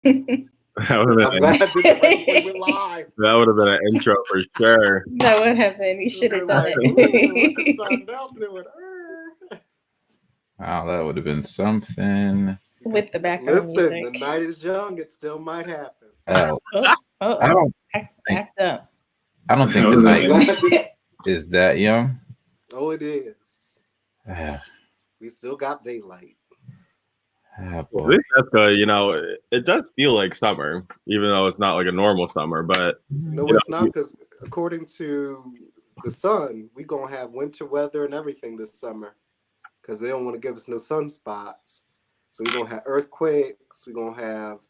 That would have I'm been, glad this we're live. that would have been an intro for sure. That would have been. You should have done it. Wow, that would have been something. With the background Listen, music. the night is young. It still might happen. Oh, Oh, I don't. act up. I don't think the night is that young. Oh, it is. Ah, We still got daylight. At boy. least that's good. You know, it does feel like summer, even though it's not like a normal summer. But No, you it's know, not, because according to the sun, we gonna have winter weather and everything this summer, because they don't want to give us no sunspots. So we're gonna have earthquakes. We're gonna have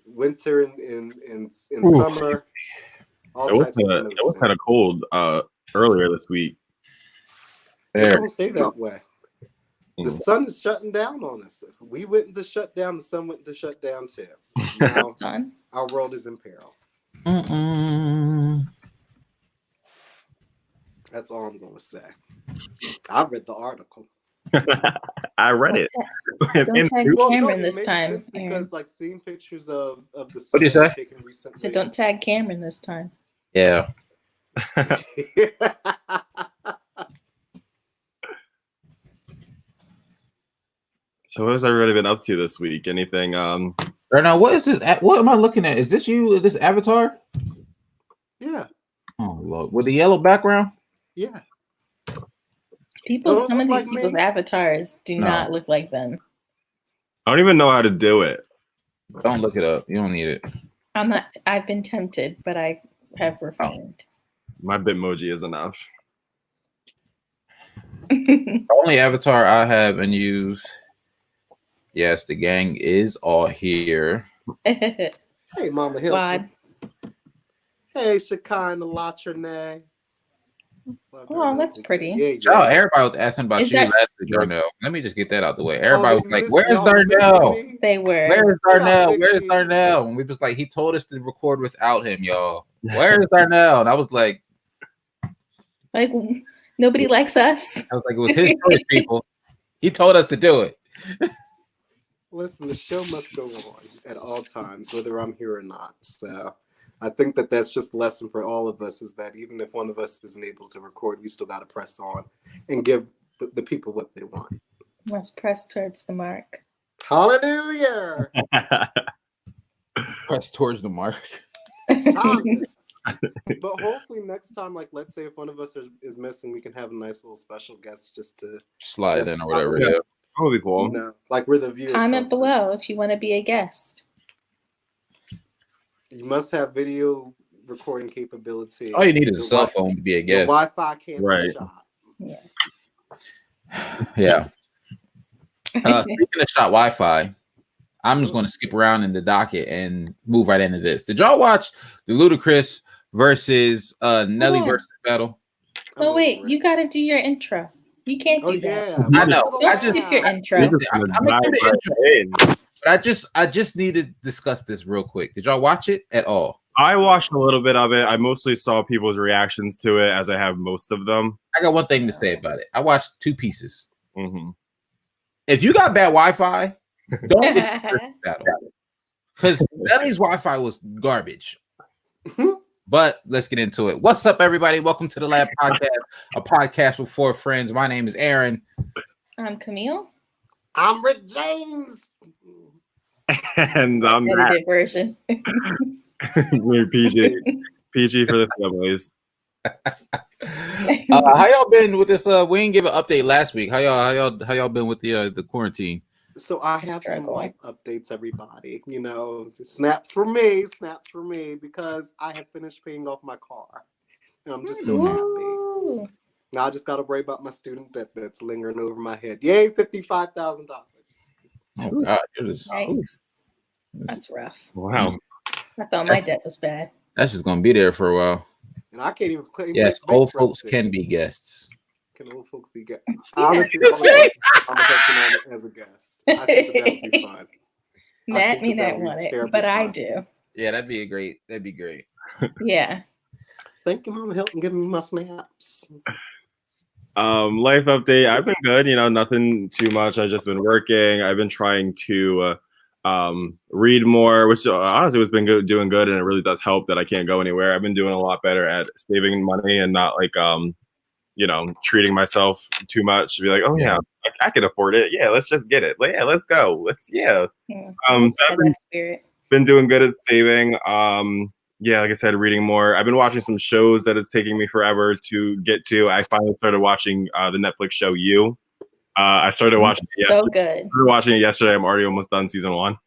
winter in summer. All it types of was kind of cold earlier this week. It's There. gonna stay that way. The sun is shutting down on us. If we went to shut down, the sun went to shut down too. Now Son. our world is in peril. That's all I'm gonna say. I read the article. I read it. Don't tag Cameron it this makes time. sense because like seeing pictures of the What do you sun say? taken recently. So don't tag Cameron this time. Yeah. So what has everybody been up to this week? Anything? Right now, what is this? What am I looking at? Is this you? This avatar? Yeah. Oh Lord, with the yellow background? Yeah. Some of these like people's me. avatars do not look like them. I don't even know how to do it. Don't look it up. You don't need it. I've been tempted, but I have refrained. My Bitmoji is enough. The only avatar I have and use. Yes, the gang is all here. Hey, Mama Hill. Squad. Hey, Shekinah Latrine. Oh, that's pretty. Oh, everybody was asking about Is you that- last week, Darnell. Let me just get that out the way. Everybody was like, missed- "Where's y'all missed Darnell? me? They were. Where's Darnell? Yeah, Where's Vicky. Darnell?" And we was like, he told us to record without him, y'all. Where's Darnell? And I was like, Nobody likes us. it was his choice, people. He told us to do it. Listen, the show must go on at all times, whether I'm here or not. So I think that's just a lesson for all of us, is that even if one of us isn't able to record, we still got to press on and give the people what they want. Let's press towards the mark. Hallelujah! Press towards the mark. But hopefully next time, like, let's say if one of us is missing, we can have a nice little special guest just to Slide in or whatever. Yeah. Yeah. That would be cool. you know, like we're the viewers. Comment below if you want to be a guest. You must have video recording capability. All you need is a Your cell Wi- phone to be a your guest. Wi-Fi can't Right. be shot. Yeah. Speaking of shot Wi-Fi, I'm just going to skip around in the docket and move right into this. Did y'all watch the Ludacris versus Nelly Yeah. versus battle? Oh wait, you got to do your intro. You can't do that. yeah. I know. Don't skip your intro. We're just gonna I'm dive gonna do the right intro. in. But I just need to discuss this real quick. Did y'all watch it at all? I watched a little bit of it. I mostly saw people's reactions to it, as I have most of them. I got one thing to say about it. I watched 2 pieces. Mm-hmm. If you got bad Wi-Fi, don't get the battle, because Nelly's Wi-Fi was garbage. But let's get into it. What's up, everybody? Welcome to the Lab Podcast, a podcast with 4 friends. My name is Aaron. I'm Camille. I'm Rick James. And I'm Edited version. We're PG for the families. How y'all been with this? We didn't give an update last week. How y'all been with the quarantine? So I have some life updates, everybody. You know, just snaps for me, because I have finished paying off my car. And I'm just so happy. Ooh. Now I just got to worry about my student debt that's lingering over my head. Yay, $55,000. Oh God, Yikes. That's rough. Wow. I thought my debt was bad. That's just gonna be there for a while. And I can't even claim. Yes, old folks can be guests. Can old folks be guests? Honestly, I'm gonna on it as a guest. I think that would be fun. That may not want it, but I do. Yeah, that'd be great. Yeah. Thank you, Mama Hilton, giving me my snaps. Life update. I've been good. You know, nothing too much. I've just been working. I've been trying to read more, which honestly has been doing good, and it really does help that I can't go anywhere. I've been doing a lot better at saving money and not like treating myself too much to be like, oh yeah, I can afford it. Yeah, let's just get it. Like, yeah, let's go. So I've been doing good at saving. Like I said, reading more. I've been watching some shows that is taking me forever to get to. I finally started watching the Netflix show You. I started watching it yesterday. So good. I started watching it yesterday. I'm already almost done season 1.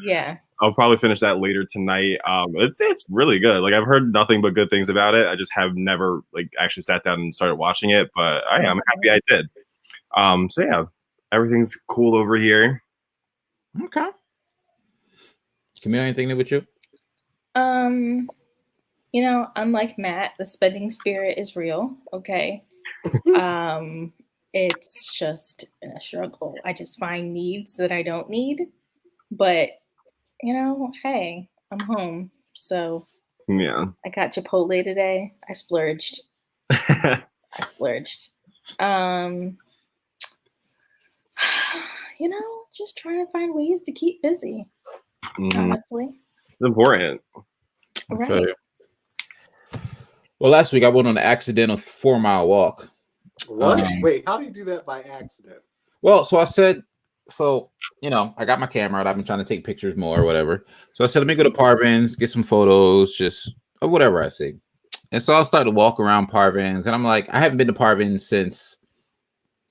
Yeah. I'll probably finish that later tonight. It's really good. Like I've heard nothing but good things about it. I just have never like actually sat down and started watching it, but I'm happy I did. So yeah, everything's cool over here. Okay. Camille, anything new with you? Unlike Matt, the spending spirit is real. Okay. It's just a struggle. I just find needs that I don't need, but hey, I'm home. So yeah, I got Chipotle today. I splurged. Just trying to find ways to keep busy. Honestly, it's important. Right. Well, last week I went on an accidental 4-mile walk. What? Wait, how do you do that by accident? Well, so I said, I got my camera out. I've been trying to take pictures more or whatever. So I said, let me go to Parvin's, get some photos, just or whatever I see. And so I started to walk around Parvin's, and I'm like, I haven't been to Parvin's since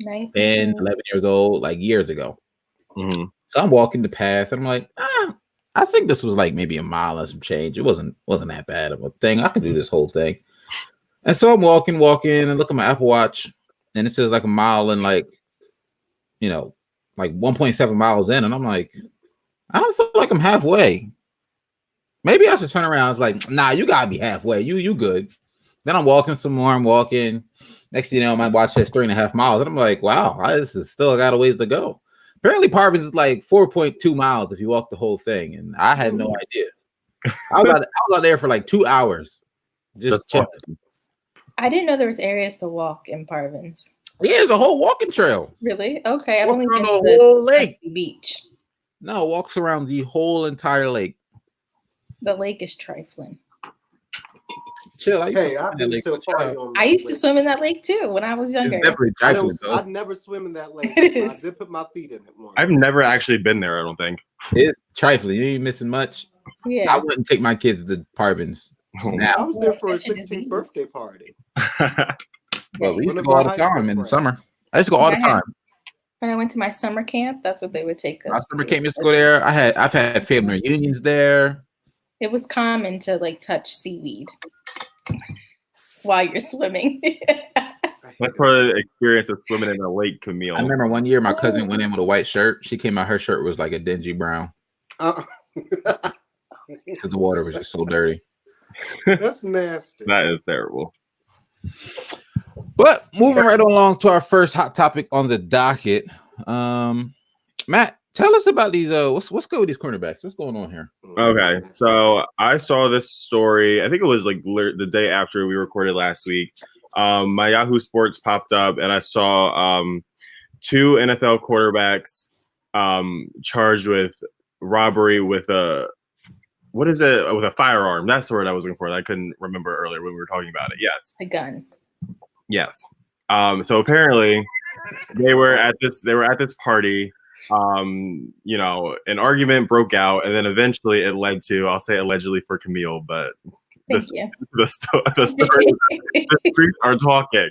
10, 11 years old, like years ago. Mm-hmm. So I'm walking the path, and I'm like, I think this was like maybe a mile and some change. It wasn't that bad of a thing. I could do this whole thing. And so I'm walking, and look at my Apple Watch, and it says like a mile and like 1.7 miles in, and I'm like, I don't feel like I'm halfway. Maybe I should turn around. I was like, nah, you gotta be halfway. You good. Then I'm walking some more. I'm walking. Next thing you know, my watch says 3.5 miles, and I'm like, wow, this is still got a ways to go. Apparently, Parvin's is like 4.2 miles if you walk the whole thing, and I had no idea. I was out there for like 2 hours, just chilling. I didn't know there was areas to walk in Parvin's. Yeah, there's a whole walking trail. Really? Okay, I've only been to the whole lake beach. No, walks around the whole entire lake. The lake is trifling. Chill. I've been to a party on I used to swim in that lake too when I was younger. It's definitely trifling. I'd never swim in that lake. I did put my feet in it once. I've never actually been there. I don't think it's trifling. You ain't missing much. Yeah, I wouldn't take my kids to Parvin's. Now. I was there for a 16th birthday party. Well, we used to go all the time in the summer. I used to go all the time. When I went to my summer camp, that's what they would take us. My summer camp used to go there. I've had family reunions there. It was common to like touch seaweed while you're swimming. That's part of the experience of swimming in a lake, Camille. I remember one year my cousin went in with a white shirt. She came out, her shirt was like a dingy brown. Because the water was just so dirty. That's nasty. That is terrible. But moving right along to our first hot topic on the docket. Matt, tell us about these. What's good with these cornerbacks? What's going on here? Okay, so I saw this story. I think it was like the day after we recorded last week. My Yahoo Sports popped up, and I saw 2 NFL quarterbacks charged with robbery with a with a firearm. That's the word I was looking for. I couldn't remember earlier when we were talking about it. Yes, a gun. Yes. So apparently they were at this party. An argument broke out, and then eventually it led to, I'll say allegedly for Camille, but the streets are talking.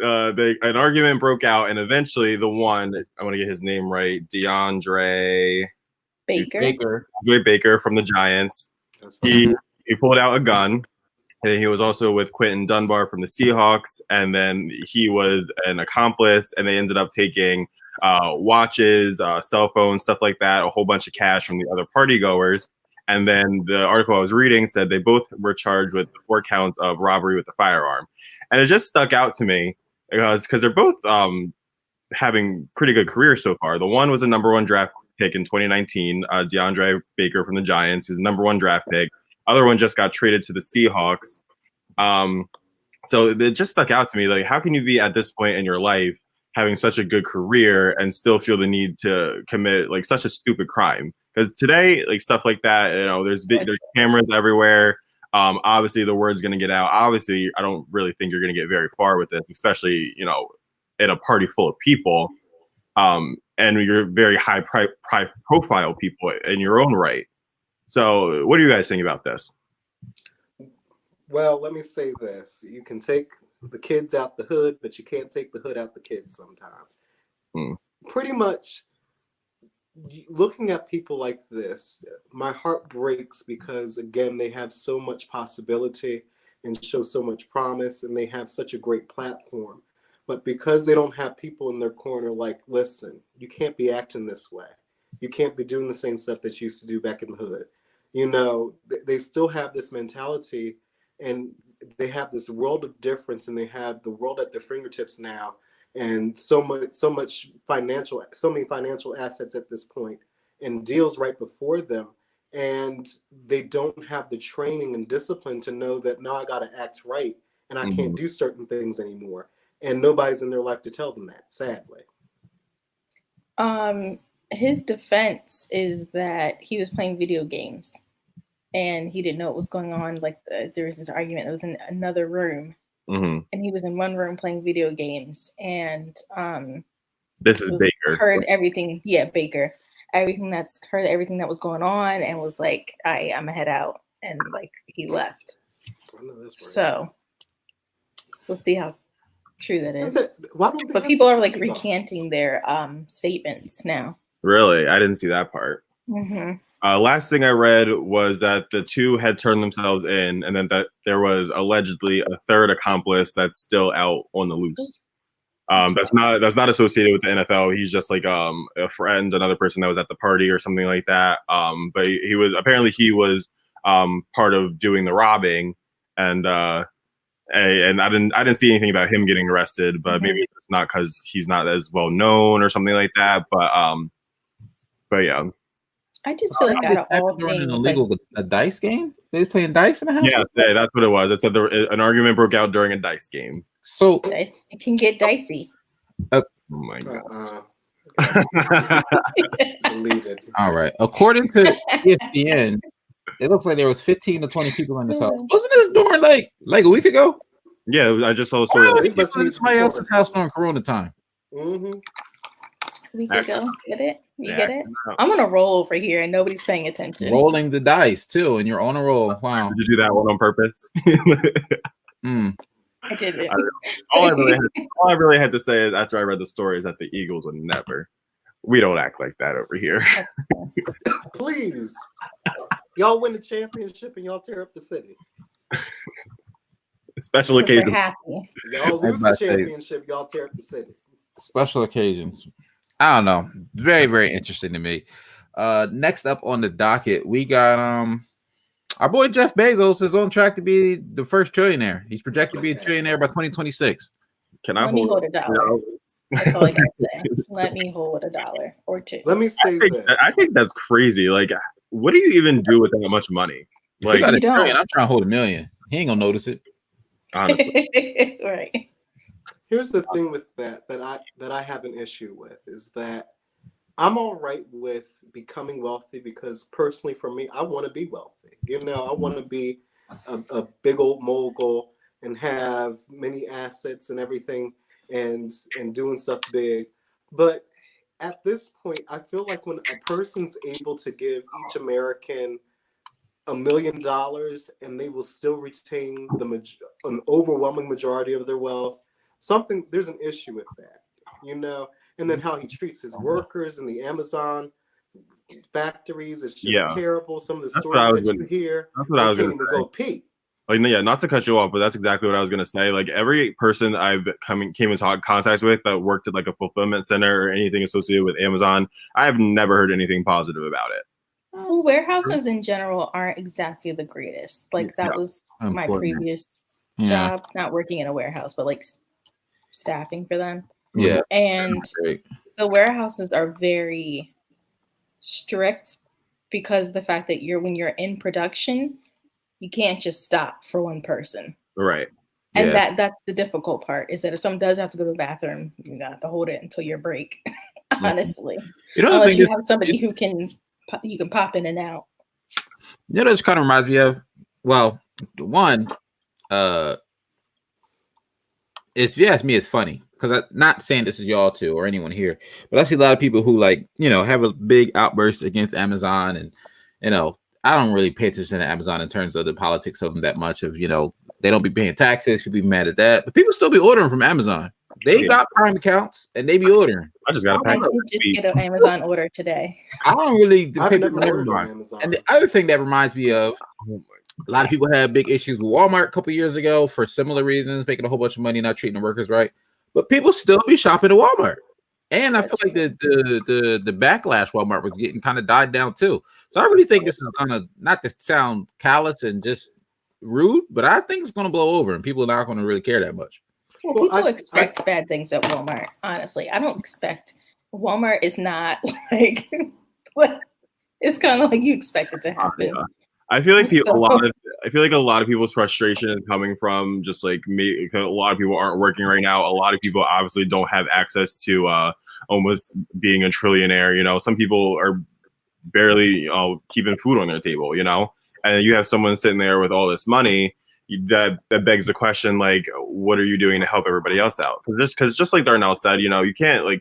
An argument broke out, and eventually the one, I want to get his name right, DeAndre Baker from the Giants. He pulled out a gun. And he was also with Quentin Dunbar from the Seahawks, and then he was an accomplice, and they ended up taking watches, cell phones, stuff like that, a whole bunch of cash from the other party goers. And then the article I was reading said they both were charged with 4 counts of robbery with a firearm. And it just stuck out to me because they're both having pretty good careers so far. The one was a number 1 draft pick in 2019, DeAndre Baker from the Giants, who's a number 1 draft pick. Other one just got traded to the Seahawks. So it just stuck out to me. Like, how can you be at this point in your life having such a good career and still feel the need to commit like such a stupid crime? Because today, like stuff like that, there's cameras everywhere. Obviously, the word's going to get out. Obviously, I don't really think you're going to get very far with this, especially in a party full of people, and you're very high profile people in your own right. So, what do you guys think about this? Well, let me say this: you can take the kids out the hood, but you can't take the hood out the kids sometimes. Pretty much. Looking at people like this, my heart breaks because, again, they have so much possibility and show so much promise, and they have such a great platform. But because they don't have people in their corner like, listen, you can't be acting this way. You can't be doing the same stuff that you used to do back in the hood. They still have this mentality, and they have this world of difference, and they have the world at their fingertips now. And so many financial assets at this point, and deals right before them, and they don't have the training and discipline to know that now I got to act right, and I can't do certain things anymore, and nobody's in their life to tell them that. Sadly, his defense is that he was playing video games, and he didn't know what was going on. Like there was this argument that was in another room. And he was in one room playing video games, and this is Baker. Heard everything, Baker. Everything that was going on, and was like, I'm gonna head out, and like he left. I know that's right. So we'll see how true that is. But people are like recanting their statements now. Really, I didn't see that part. Last thing I read was that the two had turned themselves in, and then that there was allegedly a third accomplice that's still out on the loose. That's not associated with the NFL. He's just like a friend, another person that was at the party or something like that. But he was part of doing the robbing, and I didn't see anything about him getting arrested. But maybe it's not because he's not as well known or something like that. But yeah. I just feel like out of all things, a dice game. They playing dice in the house. Yeah, that's what it was. It said an argument broke out during a dice game. So it can get dicey. Oh my god! Deleted. All right. According to ESPN, it looks like there was 15 to 20 people in this house. Wasn't this during like a week ago? Yeah, I just saw the story. People in somebody else's house during Corona time. We could go get it. You get it? I'm on a roll over here and nobody's paying attention. Rolling the dice too, and you're on a roll. Wow. Did you do that one on purpose? I did it. All I really had to say is after I read the story is that the Eagles would never. We don't act like that over here. Please. Y'all win the championship and y'all tear up the city. Special occasion. Y'all lose the championship, y'all tear up the city. Special occasions. I don't know. Very, very interesting to me. Next up on the docket, we got our boy Jeff Bezos is on track to be the first trillionaire. He's projected to be a trillionaire by 2026. Let me hold $1. That's all I gotta say. Let me hold $1 or $2. Let me say this. I think that's crazy. Like, what do you even do with that much money? Like, I'm trying to hold $1 million. He ain't gonna notice it. Honestly. Right. Here's the thing with that I have an issue with is that I'm all right with becoming wealthy because personally for me, I want to be wealthy. I want to be a big old mogul and have many assets and everything and doing stuff big. But at this point, I feel like when a person's able to give each American $1 million and they will still retain an overwhelming majority of their wealth, there's an issue with that, and then how he treats his workers in the Amazon factories. It's just terrible. Some of the stories that you hear, that's what I was can't even even go pee. Like, yeah, not to cut you off, but that's exactly what I was going to say. Like, every person I've came into contact with that worked at like a fulfillment center or anything associated with Amazon, I've never heard anything positive about it. Well, warehouses in general aren't exactly the greatest. Like, that was my previous job, not working in a warehouse, but like staffing for them. Yeah. And the warehouses are very strict because the fact that when you're in production, you can't just stop for one person. Right. And that's the difficult part, is that if someone does have to go to the bathroom, you have to hold it until your break. Honestly, unless you have somebody who you can pop in and out. You know, this kind of reminds me of, well, one, if you ask me, it's funny because I'm not saying this is y'all too or anyone here, but I see a lot of people who have a big outburst against Amazon, and I don't really pay attention to Amazon in terms of the politics of them that much. Of they don't be paying taxes, people be mad at that, but people still be ordering from Amazon. They got Prime accounts and they be ordering. I just got I just get an Amazon order today. I don't really. I've never ordered on Amazon. And the other thing that reminds me of, a lot of people had big issues with Walmart a couple years ago for similar reasons, making a whole bunch of money, not treating the workers right. But people still be shopping at Walmart. And I feel like the backlash Walmart was getting kind of died down too. So I really think this is gonna, not to sound callous and just rude, but I think it's gonna blow over and people are not gonna really care that much. Well, people expect bad things at Walmart. Honestly, I don't expect. Walmart is not like it's kind of like you expect it to happen. Yeah. I feel like a lot of people's frustration is coming from just like me, because a lot of people aren't working right now. A lot of people obviously don't have access to almost being a trillionaire. Some people are barely keeping food on their table, and you have someone sitting there with all this money. That begs the question, like, what are you doing to help everybody else out? Because just like Darnell said, you can't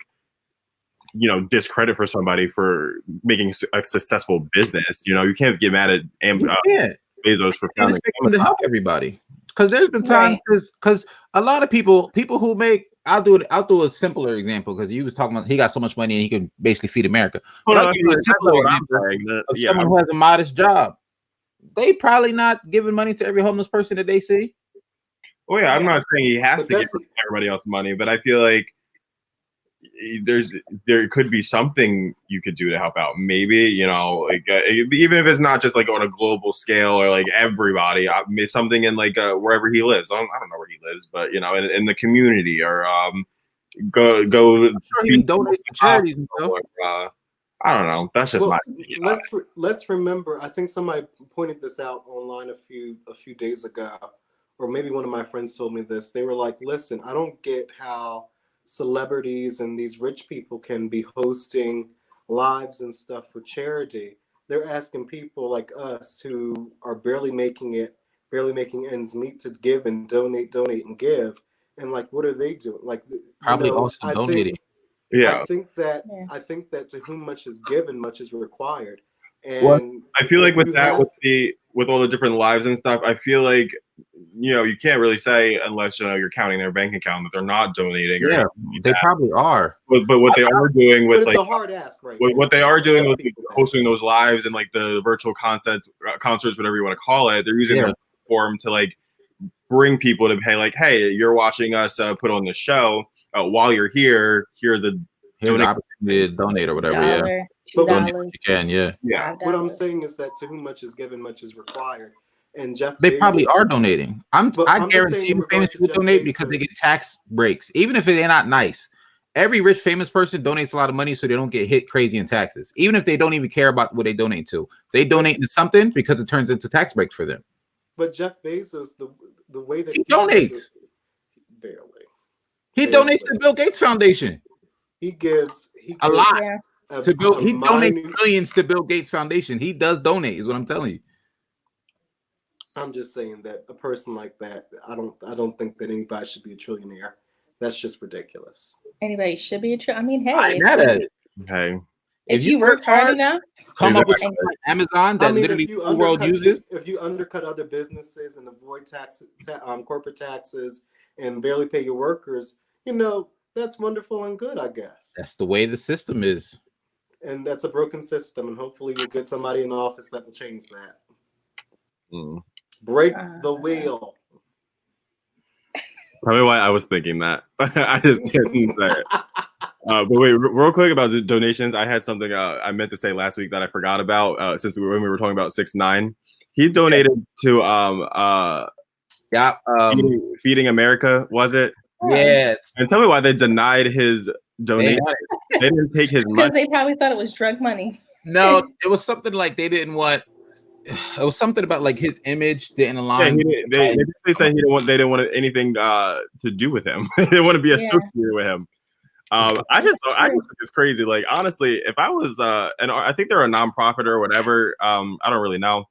discredit for somebody for making a successful business. You can't get mad at Bezos for expect them to help everybody. Because there's been times, because a lot of people who make, I'll do a simpler example, because he was talking about he got so much money and he can basically feed America. But I'll give you a simpler example of someone who has a modest job. They probably not giving money to every homeless person that they see. Oh yeah, I'm not saying he has to give everybody else money, but I feel like there could be something you could do to help out. Maybe even if it's not just like on a global scale or like everybody, something in like wherever he lives. I don't know where he lives, but in the community, or go. I'm sure he donates to charities and stuff. I don't know. That's just my opinion. Let's remember. I think somebody pointed this out online a few days ago, or maybe one of my friends told me this. They were like, "Listen, I don't get how celebrities and these rich people can be hosting lives and stuff for charity. They're asking people like us who are barely making ends meet to give and donate and give. And like, what are they doing? Like, probably also donating." Yeah, I think that to whom much is given, much is required. And I feel like with all the different lives and stuff, I feel like you can't really say, unless you're counting their bank account, that they're not donating. Yeah, they probably are. But what they are doing with it's a hard ask, right? What they are doing with hosting those lives and like the virtual concerts, whatever you want to call it, they're using their platform to like bring people to pay. Like, hey, you're watching us put on the show. While you're here, here's an opportunity to donate or whatever. $2. You can, yeah. What I'm saying is that to whom much is given, much is required. And Jeff, they probably are donating. I guarantee famous people donate because they get tax breaks, even if they're not nice. Every rich famous person donates a lot of money so they don't get hit crazy in taxes, even if they don't even care about what they donate to. They donate to something because it turns into tax breaks for them. But Jeff Bezos, the way that he donates, barely. He donates to Bill Gates Foundation. He gives a lot to Bill. He donates millions to Bill Gates Foundation. He does donate, is what I'm telling you. I'm just saying that a person like that, I don't think that anybody should be a trillionaire. That's just ridiculous. Anybody should be a trillionaire. I mean, hey, hey. If you worked hard enough, come up with something like Amazon that literally the world uses. If you undercut other businesses and avoid corporate taxes and barely pay your workers, that's wonderful and good, I guess. That's the way the system is. And that's a broken system, and hopefully we'll get somebody in office that will change that. Break the wheel. Probably why I was thinking that. I just can't say it. But wait, real quick about the donations. I had something I meant to say last week that I forgot about. Since when we were talking about 6ix9ine, he donated to Feeding America. Was it? Yeah. And tell me why they denied his donation. They didn't take his money. Because they probably thought it was drug money. No, it was something like they didn't want it was something about like his image didn't Yeah, align. they said they didn't want anything to do with him. They didn't want to be associated with him. I just think it's crazy. Like honestly, if I was and I think they're a nonprofit or whatever. I don't really know,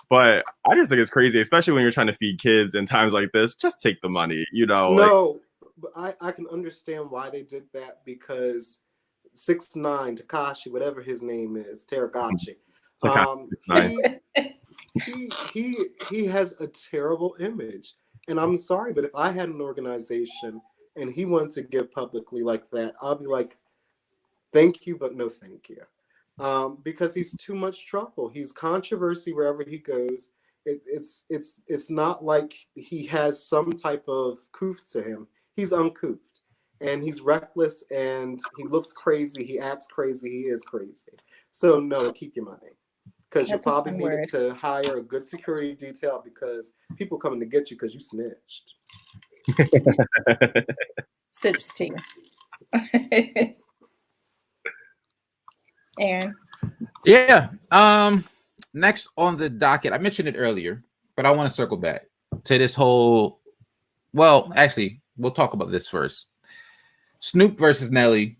but I just think it's crazy, especially when you're trying to feed kids in times like this. Just take the money, you know. No, but I can understand why they did that because 6ix9ine, Tekashi, whatever his name is, Teragachi. He has a terrible image, and I'm sorry, but if I had an organization and he wanted to give publicly like that, I'll be like, thank you, but no thank you, because he's too much trouble. He's controversy wherever he goes. It's not like he has some type of couth to him. He's uncouth, and he's reckless, and he looks crazy. He acts crazy. He is crazy. So no, keep your money. Because you probably needed to hire a good security detail because people coming to get you because you snitched. Sips tea. Aaron. Yeah. Next on the docket, I mentioned it earlier, but I want to circle back to this whole. Well, actually, we'll talk about this first. Snoop versus Nelly.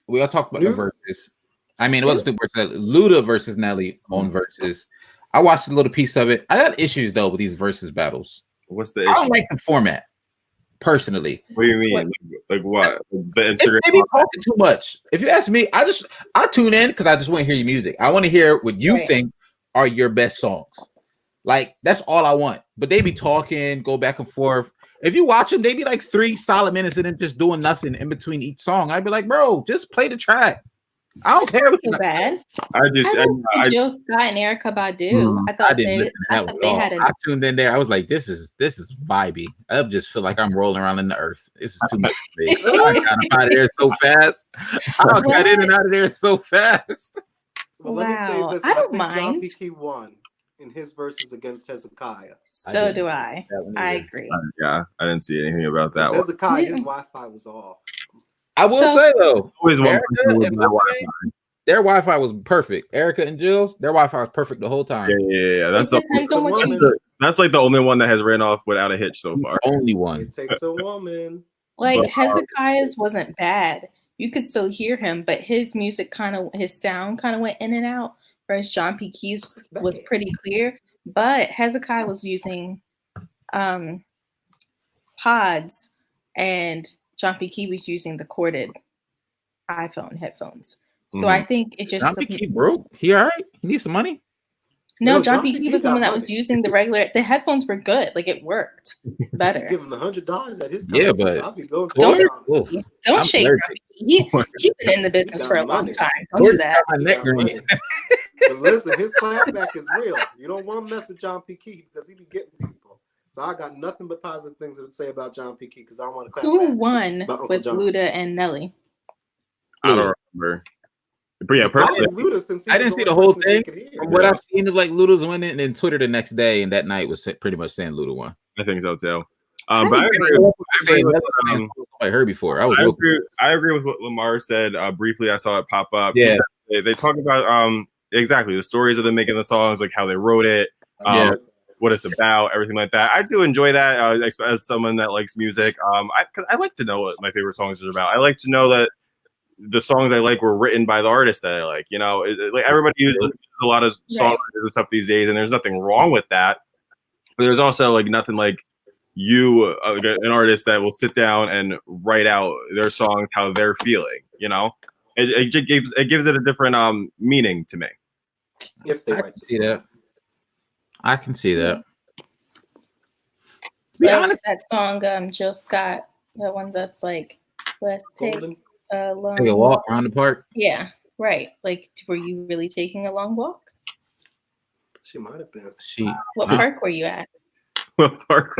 We all talked about the verses. I mean, it wasn't Snoop versus Luda versus Nelly on verses. I watched a little piece of it. I got issues though with these versus battles. What's the issue? I don't like the format, personally. What do you mean? Like what? The Instagram. They be talking too much. If you ask me, I tune in because I just want to hear your music. I want to hear what you think are your best songs. Like that's all I want. But they be talking, go back and forth. If you watch them, they be like 3 solid minutes and then just doing nothing in between each song. I'd be like, bro, just play the track. I don't care what you bad. I Jill Scott and Erykah Badu. I thought they had I tuned in there. I was like, this is vibey. I just feel like I'm rolling around in the earth. This is too much for me. I got out of there so fast. I got in and out of there so fast. Well, let me say this. I don't think mind. John P. won in his versus against Hezekiah. So do I. I agree. Yeah, I didn't see anything about that. Hezekiah, his Wi-Fi was off. I will say though, their Wi-Fi was perfect. Erykah and Jill's, their Wi-Fi was perfect the whole time. Yeah. That's like the only one that has ran off without a hitch so far. Only one. It takes a woman. Like Hezekiah's wasn't bad. You could still hear him, but his music his sound kind of went in and out. Whereas John P. Key's was pretty clear, but Hezekiah was using pods, and John P. Key was using the corded iPhone headphones. So I think it just John P. Key broke. He all right? He needs some money. No, John P. Key was the one that was using the headphones were good. Like it worked better. Give him $100 at his time. Yeah, but I'll be going to don't shake. He's been in the business for a long time. Don't do that. But listen, his clapback is real. You don't want to mess with John P. Key because he be getting people. So I got nothing but positive things to say about John P. Key because I want to clap. Who won with Luda and Nelly? I don't remember. But yeah, I didn't see the whole thing. From what I've seen, of like Luda's winning, and then Twitter the next day and that night was pretty much saying Luda won. I think so too. But I heard before. I agree with what Lamar said. Briefly, I saw it pop up. Yeah, they talk about exactly the stories of them making the songs, like how they wrote it, what it's about, everything like that. I do enjoy that as someone that likes music. I like to know what my favorite songs are about. I like to know that the songs I like were written by the artists that I like. You know, like everybody uses a lot of songwriters and stuff these days, and there's nothing wrong with that. But there's also like nothing like you, an artist that will sit down and write out their songs how they're feeling. You know, it gives it a different meaning to me. If they write see that, I can see that. Be honest, that song, Jill Scott, the one that's like, let's take a walk around the park. Yeah, right. Like, were you really taking a long walk? She might have been. What park were you at? What park?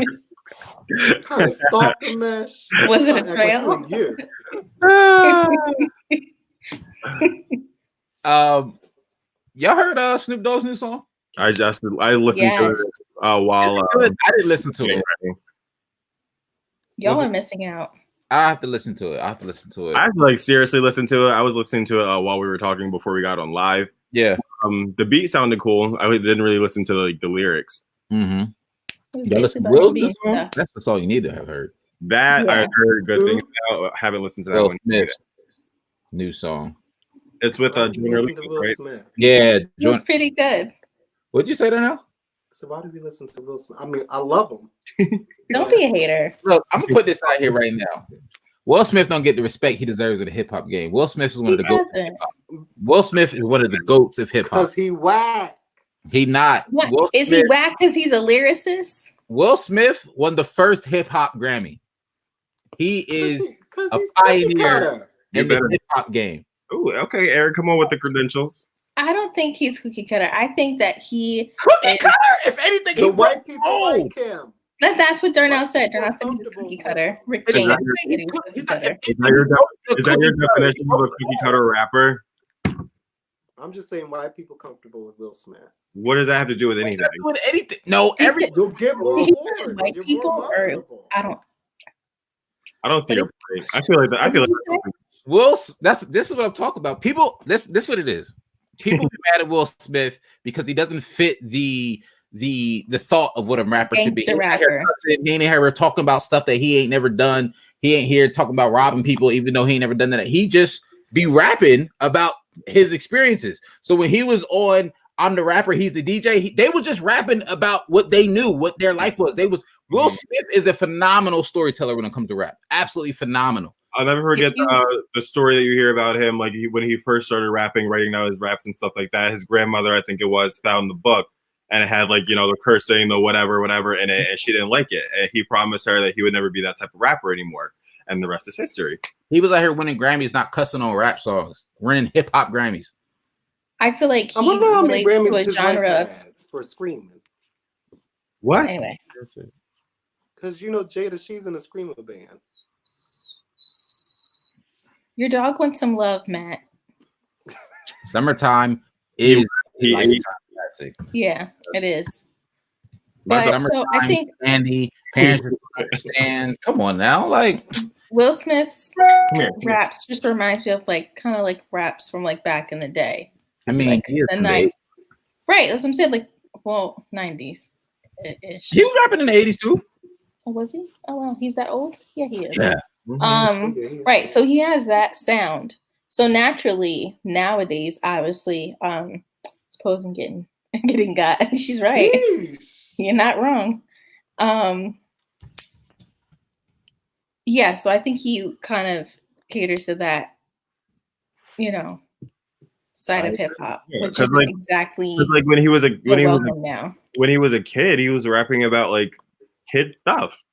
Kind of stalker mesh. Was it a trail? Y'all heard Snoop Dogg's new song? I listened to it while I didn't listen to it. Y'all are missing out. I have to listen to it. I have to to like seriously listen to it. I was listening to it while we were talking before we got on live. Yeah. The beat sounded cool. I didn't really listen to the lyrics. Mm-hmm. That's the song you need to have heard. That I heard good things about. I haven't listened to that one. Smith's new song. It's with Will right? Smith. Yeah, pretty good. What'd you say there now? So why do we listen to Will Smith? I mean, I love him. Don't be a hater. Look, I'm gonna put this out here right now. Will Smith don't get the respect he deserves in the hip hop game. Will Smith is one of the goats. Will Smith is one of the goats of hip hop. Because he whack. He not. Is he whack because he's a lyricist? Will Smith won the first hip hop Grammy. He is a pioneer in the hip hop game. Oh, okay, Eric, come on with the credentials. I don't think he's cookie cutter. I think that he cookie cutter. If anything, the white people like him. That's what Darnell said. Darnell said he's cookie cutter. Rick James. Is that your definition of a cookie cutter rapper? I'm just saying white people comfortable with Will Smith. What does that have to do with anything? No, you'll get more awards. White people I don't see your point. I feel like this is what I'm talking about. People, this is what it is. People get mad at Will Smith because he doesn't fit the thought of what a rapper should be. He ain't here talking about stuff that he ain't never done. He ain't here talking about robbing people, even though he ain't never done that. He just be rapping about his experiences. So when he was on I'm the Rapper, He's the DJ, they were just rapping about what they knew, what their life was. Will Smith is a phenomenal storyteller when it comes to rap. Absolutely phenomenal. I'll never forget the story that you hear about him. Like when he first started rapping, writing down his raps and stuff like that. His grandmother, I think it was, found the book and it had the cursing, the whatever in it, and she didn't like it. And he promised her that he would never be that type of rapper anymore. And the rest is history. He was out here winning Grammys, not cussing on rap songs, winning hip hop Grammys. I feel like I wonder how many Grammys his wife has for screaming. What? Anyway, because Jada, she's in a screamer band. Your dog wants some love, Matt. Summertime is classic. Yeah, it is. But so I think Andy, parents understand. Come on now, Will Smith's raps just reminds me of kind of like raps from back in the day. I mean, the 90s. Right, that's what I'm saying. 90s ish. He was rapping in the 80s too. Oh, was he? Oh wow, he's that old? Yeah, he is. Yeah. Right. So he has that sound. So naturally, nowadays, obviously, suppose I'm getting got. She's right. Jeez. You're not wrong. Yeah. So I think he kind of caters to that, side of hip hop, which is exactly when he was a kid, he was rapping about kid stuff.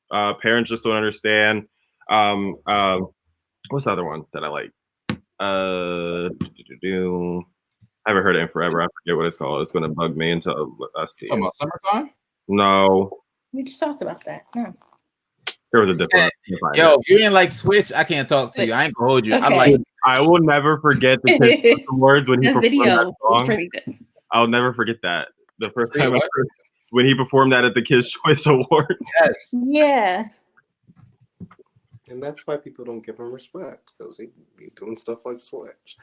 Parents just don't understand. What's the other one that I like? I haven't heard it in forever. I forget what it's called. It's gonna bug me until I see it. About Summertime? No. We just talked about that. No. There was a different. Yo, if you ain't like Switch, I can't talk to you. I ain't gonna hold you. Okay. I will never forget the Kids Awards when he performed video that song. was pretty good. I'll never forget that. The first thing when he performed that at the Kids' Choice Awards. Yes. Yeah. And that's why people don't give him respect, because he be doing stuff like Switch.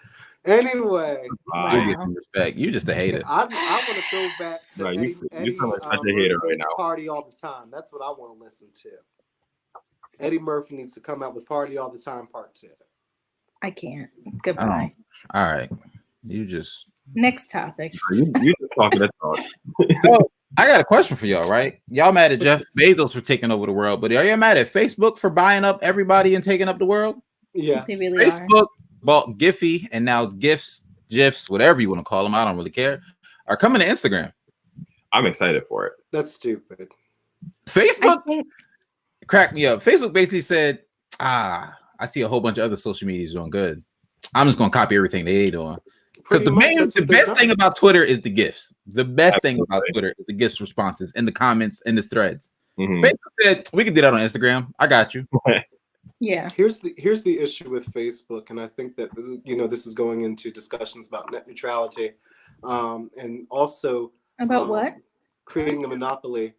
Anyway, you get some respect. You just a hater. I want to go back to Eddie Murphy's Party All the Time. That's what I want to listen to. Eddie Murphy needs to come out with Party All the Time Part 2. I can't. Goodbye. All right. You just next topic. You just talking to talk. So I got a question for y'all, right? Y'all mad at Jeff Bezos for taking over the world, but are you mad at Facebook for buying up everybody and taking up the world? Yeah. Really Facebook bought Giphy, and now GIFs, whatever you want to call them, I don't really care, are coming to Instagram. I'm excited for it. That's stupid. Facebook cracked me up. Facebook basically said, I see a whole bunch of other social medias doing good. I'm just going to copy everything they doing. Because the best thing about Twitter is the GIFs. The best thing about Twitter is the GIFs responses and the comments and the threads. Mm-hmm. Facebook said, we can do that on Instagram. I got you. Yeah. Here's the issue with Facebook, and I think that this is going into discussions about net neutrality, and also about what? Creating a monopoly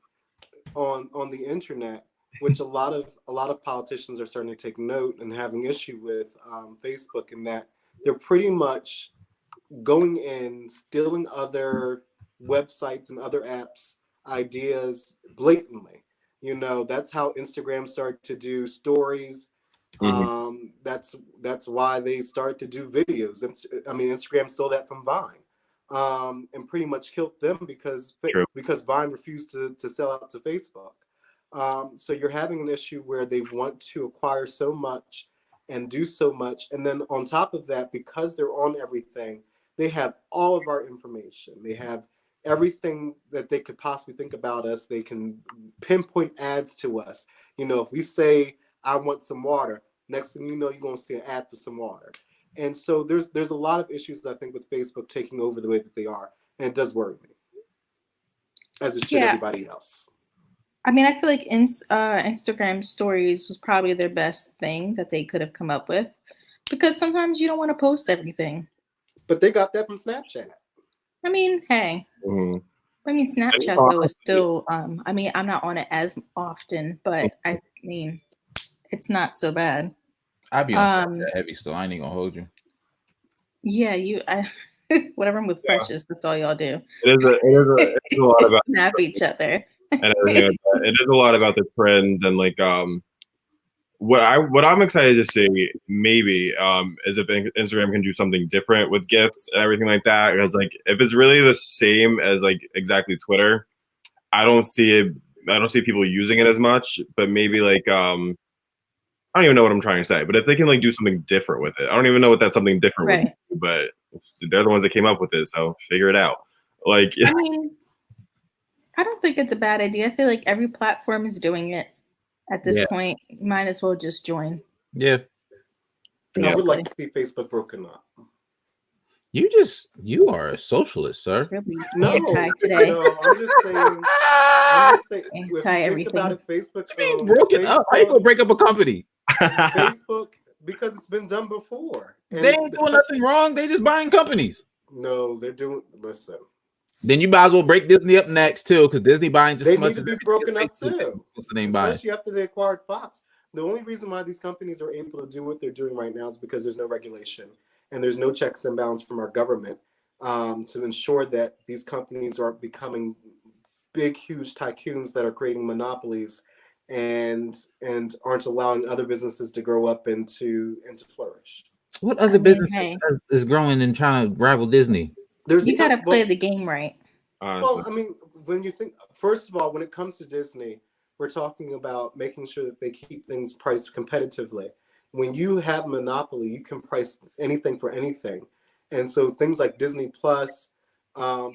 on the internet, which a lot of politicians are starting to take note and having issue with Facebook, in that they're pretty much going in, stealing other websites and other apps ideas blatantly. You know, that's how Instagram started to do stories. That's why they started to do videos. I mean, Instagram stole that from Vine, and pretty much killed them because Vine refused to sell out to Facebook. So you're having an issue where they want to acquire so much and do so much, and then on top of that, because they're on everything, they have all of our information. They have everything that they could possibly think about us. They can pinpoint ads to us. You know, if we say, I want some water, next thing you know, you're going to see an ad for some water. And so there's a lot of issues, I think, with Facebook taking over the way that they are. And it does worry me, as it should everybody else. I mean, I feel like Instagram stories was probably their best thing that they could have come up with, because sometimes you don't want to post everything. But they got that from Snapchat. I mean, hey. I mean, Snapchat, though, is still, I mean, I'm not on it as often, but I mean, it's not so bad. I'd be on that heavy still. I ain't gonna hold you. Yeah, whatever I'm with Precious, that's all y'all do. It is a lot about snap each other. And everything like that. It is a lot about the trends and like what I'm excited to see maybe is if Instagram can do something different with gifts and everything like that. Because like if it's really the same as like exactly Twitter, I don't see people using it as much. But maybe like I don't even know what I'm trying to say. But if they can like do something different with it, I don't even know what that something different would be. But they're the ones that came up with it, so figure it out. Like I mean, I don't think it's a bad idea. I feel like every platform is doing it at this point. You might as well just join. Yeah. I would like to see Facebook broken up. You are a socialist, sir. No, today. No, I'm just saying. Anti everything. Think about it, Facebook. Broken up. How you gonna break up a company? Facebook, because it's been done before. And they ain't doing nothing wrong. They just buying companies. No, they're doing. Listen. Then you might as well break Disney up next too, because Disney buying just they as much need to be broken up too. Especially after they acquired Fox. The only reason why these companies are able to do what they're doing right now is because there's no regulation and there's no checks and balance from our government to ensure that these companies aren't becoming big, huge tycoons that are creating monopolies and aren't allowing other businesses to grow up and to flourish. What other business is growing and trying to rival Disney? You got to play the game right. Well, I mean, when you think, first of all, when it comes to Disney, we're talking about making sure that they keep things priced competitively. When you have monopoly, you can price anything for anything. And so things like Disney Plus,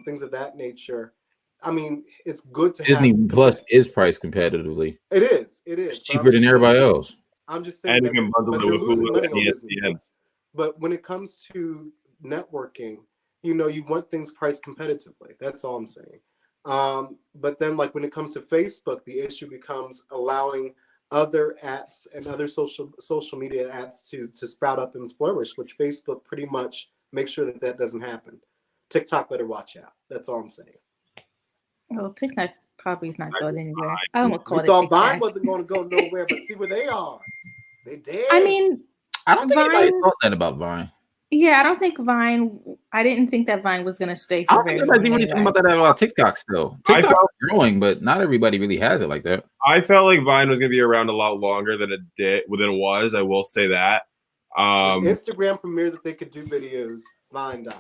things of that nature, I mean, it's good to Disney Plus is priced competitively. It is. It's cheaper than everybody else. I'm just saying that, but they're losing money on Disney Plus. But when it comes to networking, you know, you want things priced competitively. That's all I'm saying. But then, like when it comes to Facebook, the issue becomes allowing other apps and other social media apps to sprout up and flourish, which Facebook pretty much makes sure that doesn't happen. TikTok better watch out. That's all I'm saying. Well, TikTok probably is not going anywhere. I almost called it thought TikTok. Vine wasn't going to go nowhere, but see where they are. They did. I mean, I don't think anybody thought that about Vine. Yeah, I don't think Vine. I didn't think that Vine was going to stay for I don't think everybody's really talking about that about TikTok still. TikTok is growing, but not everybody really has it like that. I felt like Vine was going to be around a lot longer than it was. I will say that. Instagram premiered that they could do videos. Vine died.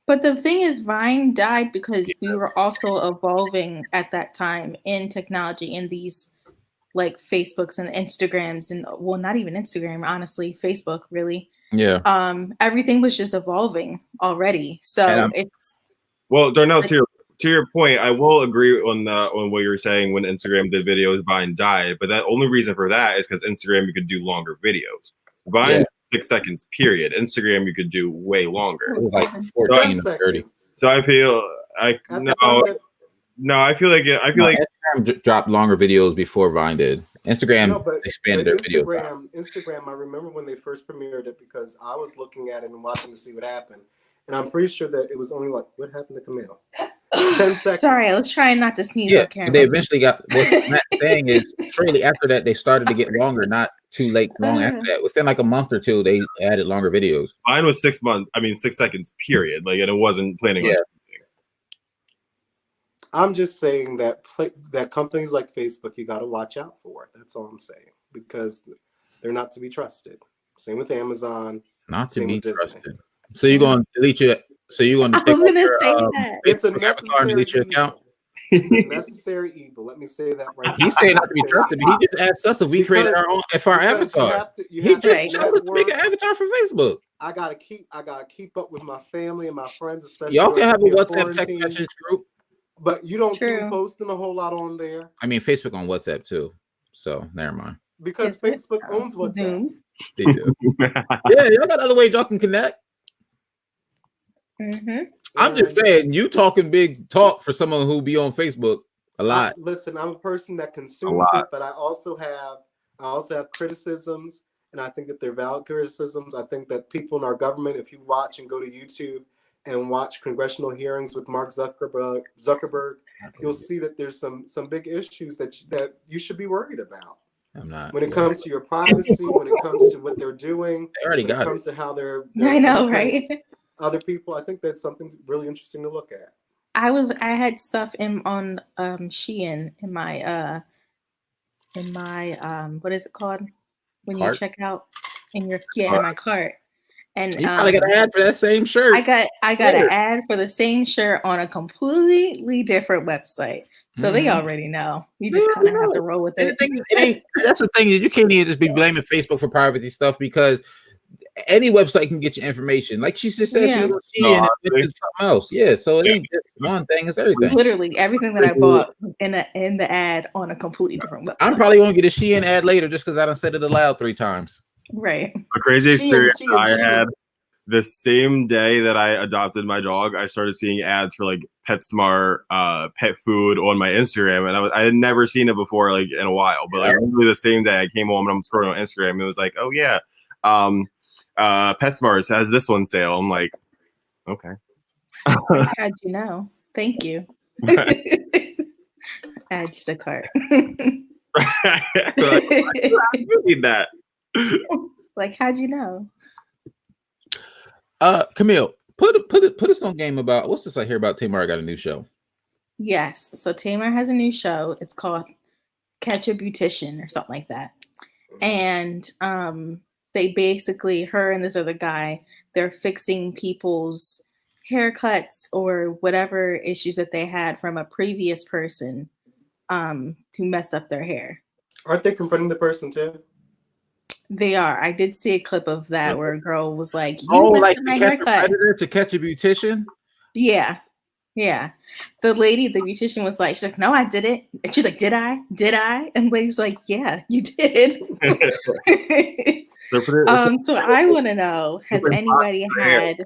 But the thing is, Vine died because we were also evolving at that time in technology, in these like Facebooks and Instagrams, and well, not even Instagram, honestly, Facebook, really. Yeah. Everything was just evolving already. So it's well, Darnell, to your point, I will agree on what you were saying when Instagram did videos, Vine died. But that only reason for that is because Instagram you could do longer videos. Vine 6 seconds, period. Instagram you could do way longer. It was like 14 or 30. So I feel I feel like Instagram dropped longer videos before Vine did. Instagram expanded their video. Instagram, I remember when they first premiered it because I was looking at it and watching to see what happened. And I'm pretty sure that it was only like, what happened to Camille? 10 seconds. Sorry, I was trying not to sneeze Yeah, on camera. they eventually got. What Matt's saying is, shortly after that, they started to get longer. Not too late, long after that. Within like a month or two, they added longer videos. Mine was 6 months. I mean, 6 seconds. Period. Like, and it wasn't planning on. I'm just saying that that companies like Facebook, you got to watch out for. That's all I'm saying, because they're not to be trusted. Same with Amazon. Not to be trusted. So you're going to delete your. So you're going to. I was going to say that. It's a necessary account. It's a necessary evil. Let me say that right now. He's saying not to be trusted, but he just asked us if we created our own avatar. He just showed us to make an avatar for Facebook. I gotta keep up with my family and my friends, especially. Y'all can have a WhatsApp text message group. But you don't see me posting a whole lot on there. I mean, Facebook on WhatsApp too. So never mind. Because Facebook owns WhatsApp. They do. Yeah, y'all got other ways y'all can connect. Mm-hmm. I'm just saying, you talking big talk for someone who be on Facebook a lot. Listen, I'm a person that consumes it, but I also have criticisms, and I think that they're valid criticisms. I think that people in our government, if you watch and go to YouTube and watch congressional hearings with Mark Zuckerberg, you'll see that there's some big issues that you should be worried about. I'm not. When it comes to your privacy, when it comes to what they're doing, when it comes to how they're I know, right? Other people, I think that's something really interesting to look at. I had stuff on Shein in my what is it called when cart? You check out in your in my cart. And you probably got an ad for that same shirt. I got an ad for the same shirt on a completely different website. So they already know. You just kind of have to roll with it. That's the thing. You can't even just be blaming Facebook for privacy stuff, because any website can get your information. Like she just said, she something else. Yeah, so it ain't just one thing; it's everything. Literally everything that I bought was in the ad on a completely different website. I'm probably gonna get a Shein ad later just because I done said it aloud 3 times. Right. A crazy experience I had. The same day that I adopted my dog, I started seeing ads for like PetSmart pet food on my Instagram, and I had never seen it before, like in a while. But like literally the same day I came home and I'm scrolling on Instagram, and it was like, oh yeah, PetSmart has this one sale. I'm like, okay. How'd you know? Thank you. Adds to cart. You need that. Like, how'd you know? Camille, put us on game about what's this I hear about Tamar got a new show. Yes, so Tamar has a new show. It's called Catch a Beautician or something like that. And they basically, her and this other guy, they're fixing people's haircuts or whatever issues that they had from a previous person who messed up their hair. Aren't they confronting the person too? They are. I did see a clip of that where a girl was like, like to catch a predator to catch a beautician? Yeah. Yeah. The beautician was like, she's like, no, I didn't. And she's like, did I? Did I? And lady's like, yeah, you did. So I want to know, has anybody had,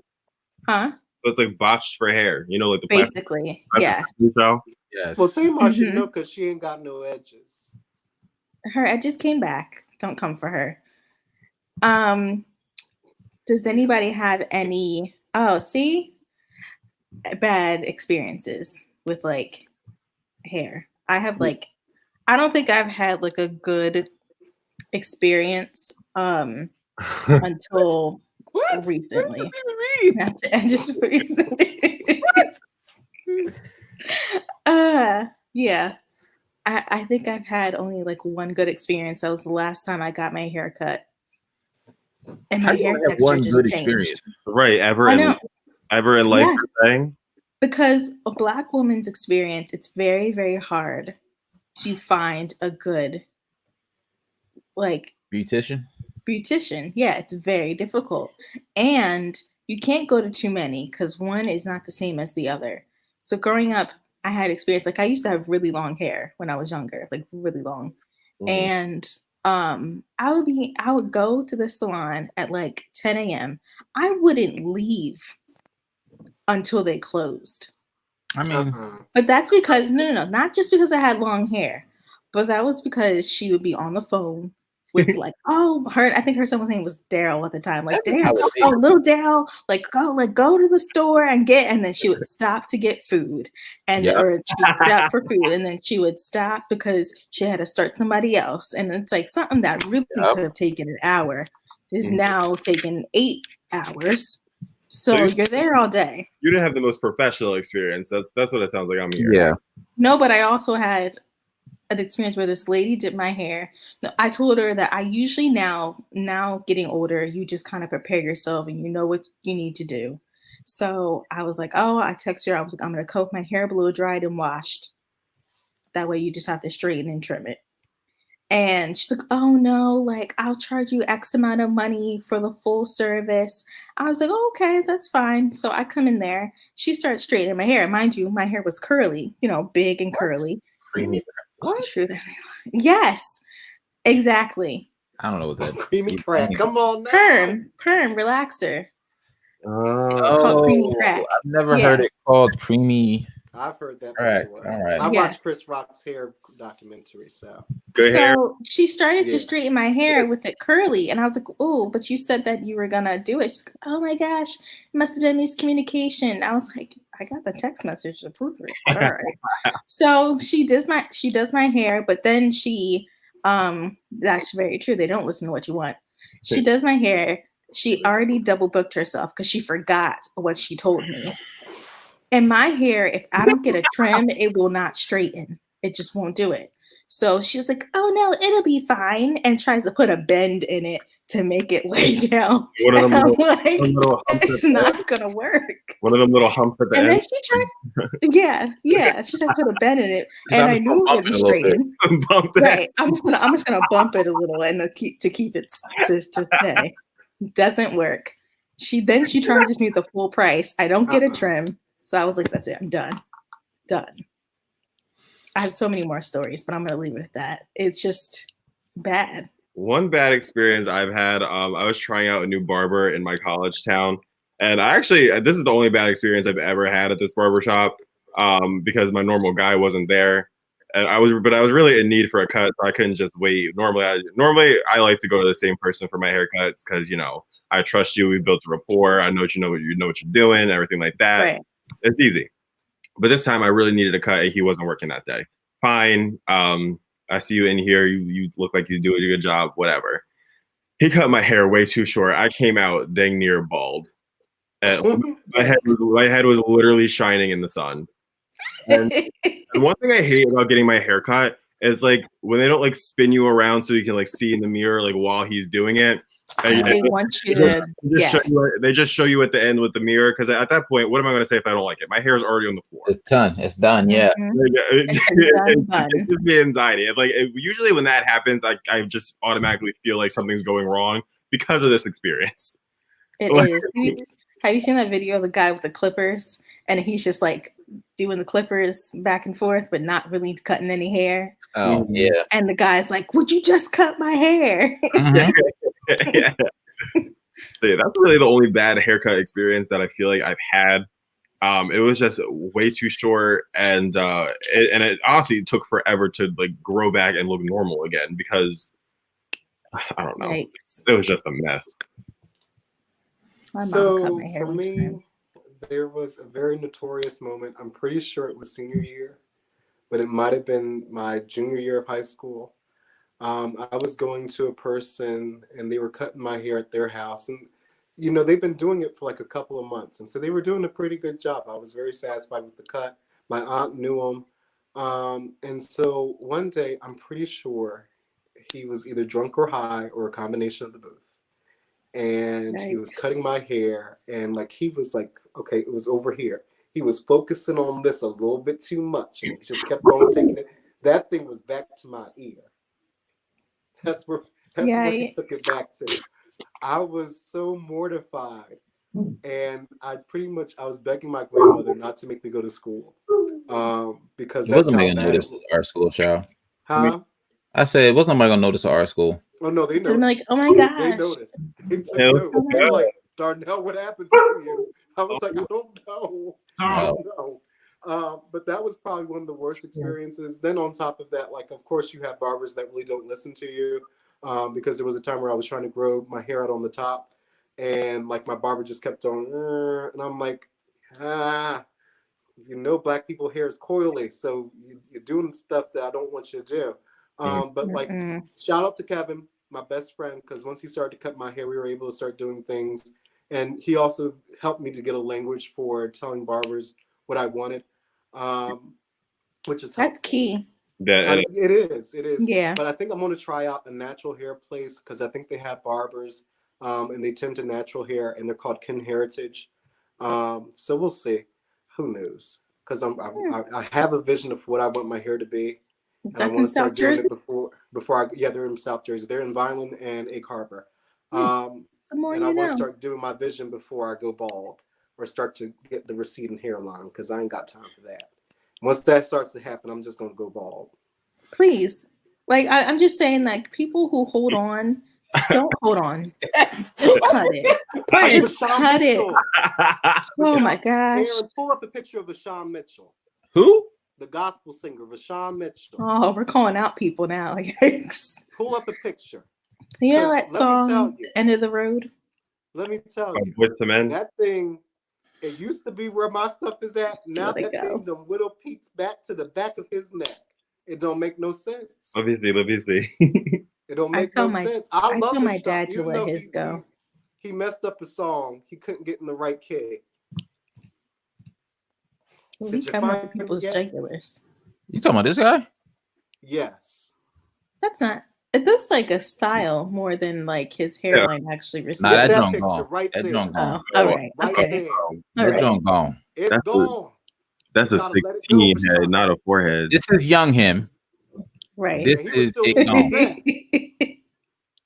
So it's like botched for hair, like the basically, yes. Yes. Well, Tamar should know because she ain't got no edges. Her edges came back. Don't come for her. Does anybody have any bad experiences with like hair? I have I don't think I've had like a good experience until recently. What does it mean? Just recently. Yeah. I think I've had only like one good experience. That was the last time I got my hair cut. And my hair texture just changed. Right, ever in life, you're saying? Because a Black woman's experience, it's very, very hard to find a good beautician. Yeah, it's very difficult. And you can't go to too many because one is not the same as the other. So growing up, I had experience. I used to have really long hair when I was younger, like really long. Mm-hmm. And I would go to the salon at like 10 a.m. I wouldn't leave until they closed. I mean, but that's because no, not just because I had long hair, but that was because she would be on the phone with like, I think her son's name was Daryl at the time. Like, Daryl, little Daryl, like go to the store and then she would stop to get food, and or she would stop for food, and then she would stop because she had to start somebody else, and it's like something that really could have taken an hour is now taking 8 hours. So you're there all day. You didn't have the most professional experience. That's what it sounds like. I'm here. Yeah. No, but I also had an experience where this lady did my hair. No, I told her that I usually now getting older, you just kind of prepare yourself and you know what you need to do. So I was like, I text her. I was like, I'm going to comb my hair blow dried and washed. That way you just have to straighten and trim it. And she's like, oh no, like I'll charge you X amount of money for the full service. I was like, okay, that's fine. So I come in there. She starts straightening my hair. Mind you, my hair was curly, big and curly. Creamy. What? Yes, exactly. I don't know what that creamy crack. Come on now. Perm relaxer. Called creamy crack. I've never heard it called creamy. I've heard that before. All right. I watched Chris Rock's hair documentary, so. She started to straighten my hair with it curly, and I was like, "Oh, but you said that you were gonna do it." She's like, "Oh my gosh, it must have been miscommunication." I was like, "I got the text message to prove it." All right. So she does my hair, but then that's very true. They don't listen to what you want. She does my hair. She already double booked herself because she forgot what she told me. And my hair, if I don't get a trim, it will not straighten. It just won't do it. So she was like, oh no, it'll be fine. And tries to put a bend in it to make it lay down. And I'm like, it's not going to work. One of them little humps at the end. And then she tried, she tried to put a bend in it. And I knew it would straighten. Right. I'm just gonna bump it a little and to keep it to stay. Doesn't work. She charges me the full price. I don't get a trim. So I was like, that's it. I'm done. I have so many more stories, but I'm going to leave it at that. It's just bad. One bad experience I've had, I was trying out a new barber in my college town. And this is the only bad experience I've ever had at this barber shop because my normal guy wasn't there. And I was really in need for a cut, so I couldn't just wait. Normally I like to go to the same person for my haircuts because, I trust you. We built a rapport. I know you know what you're doing, everything like that. Right. It's easy. But this time I really needed a cut and he wasn't working that day. Fine. I see you in here. You look like you do a good job, whatever. He cut my hair way too short. I came out dang near bald. And my head was literally shining in the sun. And one thing I hate about getting my hair cut is like when they don't like spin you around so you can like see in the mirror like while he's doing it. They want you to they just show you at the end with the mirror because at that point, what am I going to say if I don't like it? My hair is already on the floor. It's done. Yeah. It gives me anxiety. Usually when that happens, I just automatically feel like something's going wrong because of this experience. It is. Have you seen that video of the guy with the clippers and he's just like doing the clippers back and forth, but not really cutting any hair? Oh yeah. And the guy's like, "Would you just cut my hair?" Yeah. So yeah, that's really the only bad haircut experience that I feel like I've had. It was just way too short, and it honestly took forever to like grow back and look normal again because I don't know. Yikes. It was just a mess. So for me, there was a very notorious moment. I'm pretty sure it was senior year, but it might have been my junior year of high school. I was going to a person and they were cutting my hair at their house, and they've been doing it for like a couple of months, and so they were doing a pretty good job. I was very satisfied with the cut. My aunt knew him, and so one day I'm pretty sure he was either drunk or high or a combination of the both. And he was cutting my hair, and like he was like, okay, it was over here. He was focusing on this a little bit too much, and he just kept on taking it. That thing was back to my ear. That's where he took it back to. I was so mortified, and I was begging my grandmother not to make me go to school, because that's wasn't making notice at our school, child. Huh? I said it wasn't nobody gonna notice at our school. Oh no, they noticed. I'm like, oh my gosh. They noticed. They took note. They're like, Darnell, what happened to you? I was like, I don't know. I don't know. But that was probably one of the worst experiences. Then on top of that, like, of course, you have barbers that really don't listen to you. because there was a time where I was trying to grow my hair out on the top, and like my barber just kept on, and I'm like, black people hair is coily, so you're doing stuff that I don't want you to do. But like, shout out to Kevin, my best friend, because once he started to cut my hair, we were able to start doing things. And he also helped me to get a language for telling barbers what I wanted, which is helpful. That's key. It is. Yeah. But I think I'm going to try out a natural hair place because I think they have barbers and they tend to natural hair, and they're called Kin Heritage. So we'll see. Who knows? Because I have a vision of what I want my hair to be. And I want to start doing it before they're in South Jersey. They're in Vineland and Egg Harbor. And I want to start doing my vision before I go bald or start to get the receding hairline because I ain't got time for that. Once that starts to happen, I'm just going to go bald. Please. Like, I'm just saying, like, people who hold on, don't hold on. Just cut it. Just cut it. Oh, my gosh. Aaron, pull up a picture of Vashawn Mitchell. Who? The gospel singer, Vashawn Mitchell. Oh, we're calling out people now. Pull up a picture. You know that song, End of the Road? Let me tell you. That thing, it used to be where my stuff is at. Now that thing, the widow peaks back to the back of his neck. It don't make no sense. Let me see. It don't make no sense. I tell my dad to let his go. He messed up a song. He couldn't get in the right key. He come up with people's jugulars. You talking about this guy? Yes. That's not. It looks like a style more than like his hairline actually received. Nah, that's John gone. Right that's there. John gone. All right. Okay. That's John gone. It's gone. That's a 16 head, not a forehead. This is young him. Right. This is it gone.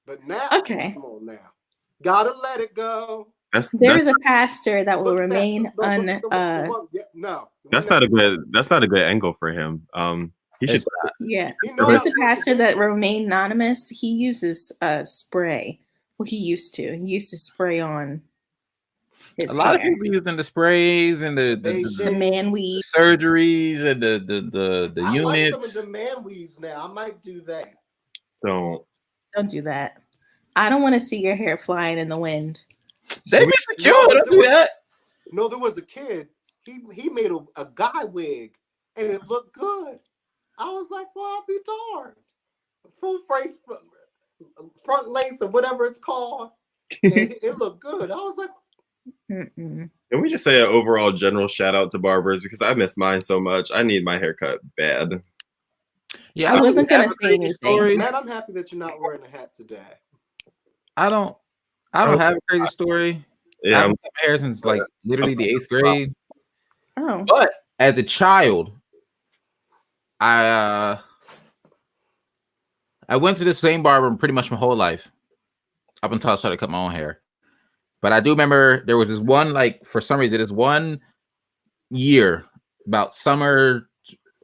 But now, okay. Come on now. Gotta let it go. There is a pastor that will remain no. That's not a good angle for him. He should. Yeah. There's a pastor that will remain anonymous. He uses spray. Well, he used to. He used to spray on his lot of people using the sprays and the man weave surgeries and the I units. like some of the man weaves now. I might do that. Don't do that. I don't want to see your hair flying in the wind. They be secure. Don't do that. No, there was a kid. He made a guy wig, and it looked good. I was like, well, I'll be darned. Full face, front lace, or whatever it's called. And it looked good. I was like, Can we just say an overall general shout out to barbers because I miss mine so much. I need my haircut bad. Yeah, I wasn't gonna say anything. Matt, I'm happy that you're not wearing a hat today. I don't have a crazy story. Yeah, I've had hair since like literally the 8th grade. Oh. But as a child, I went to the same barber pretty much my whole life up until I started cutting my own hair. But I do remember there was this one, like, for some reason, this one year about summer.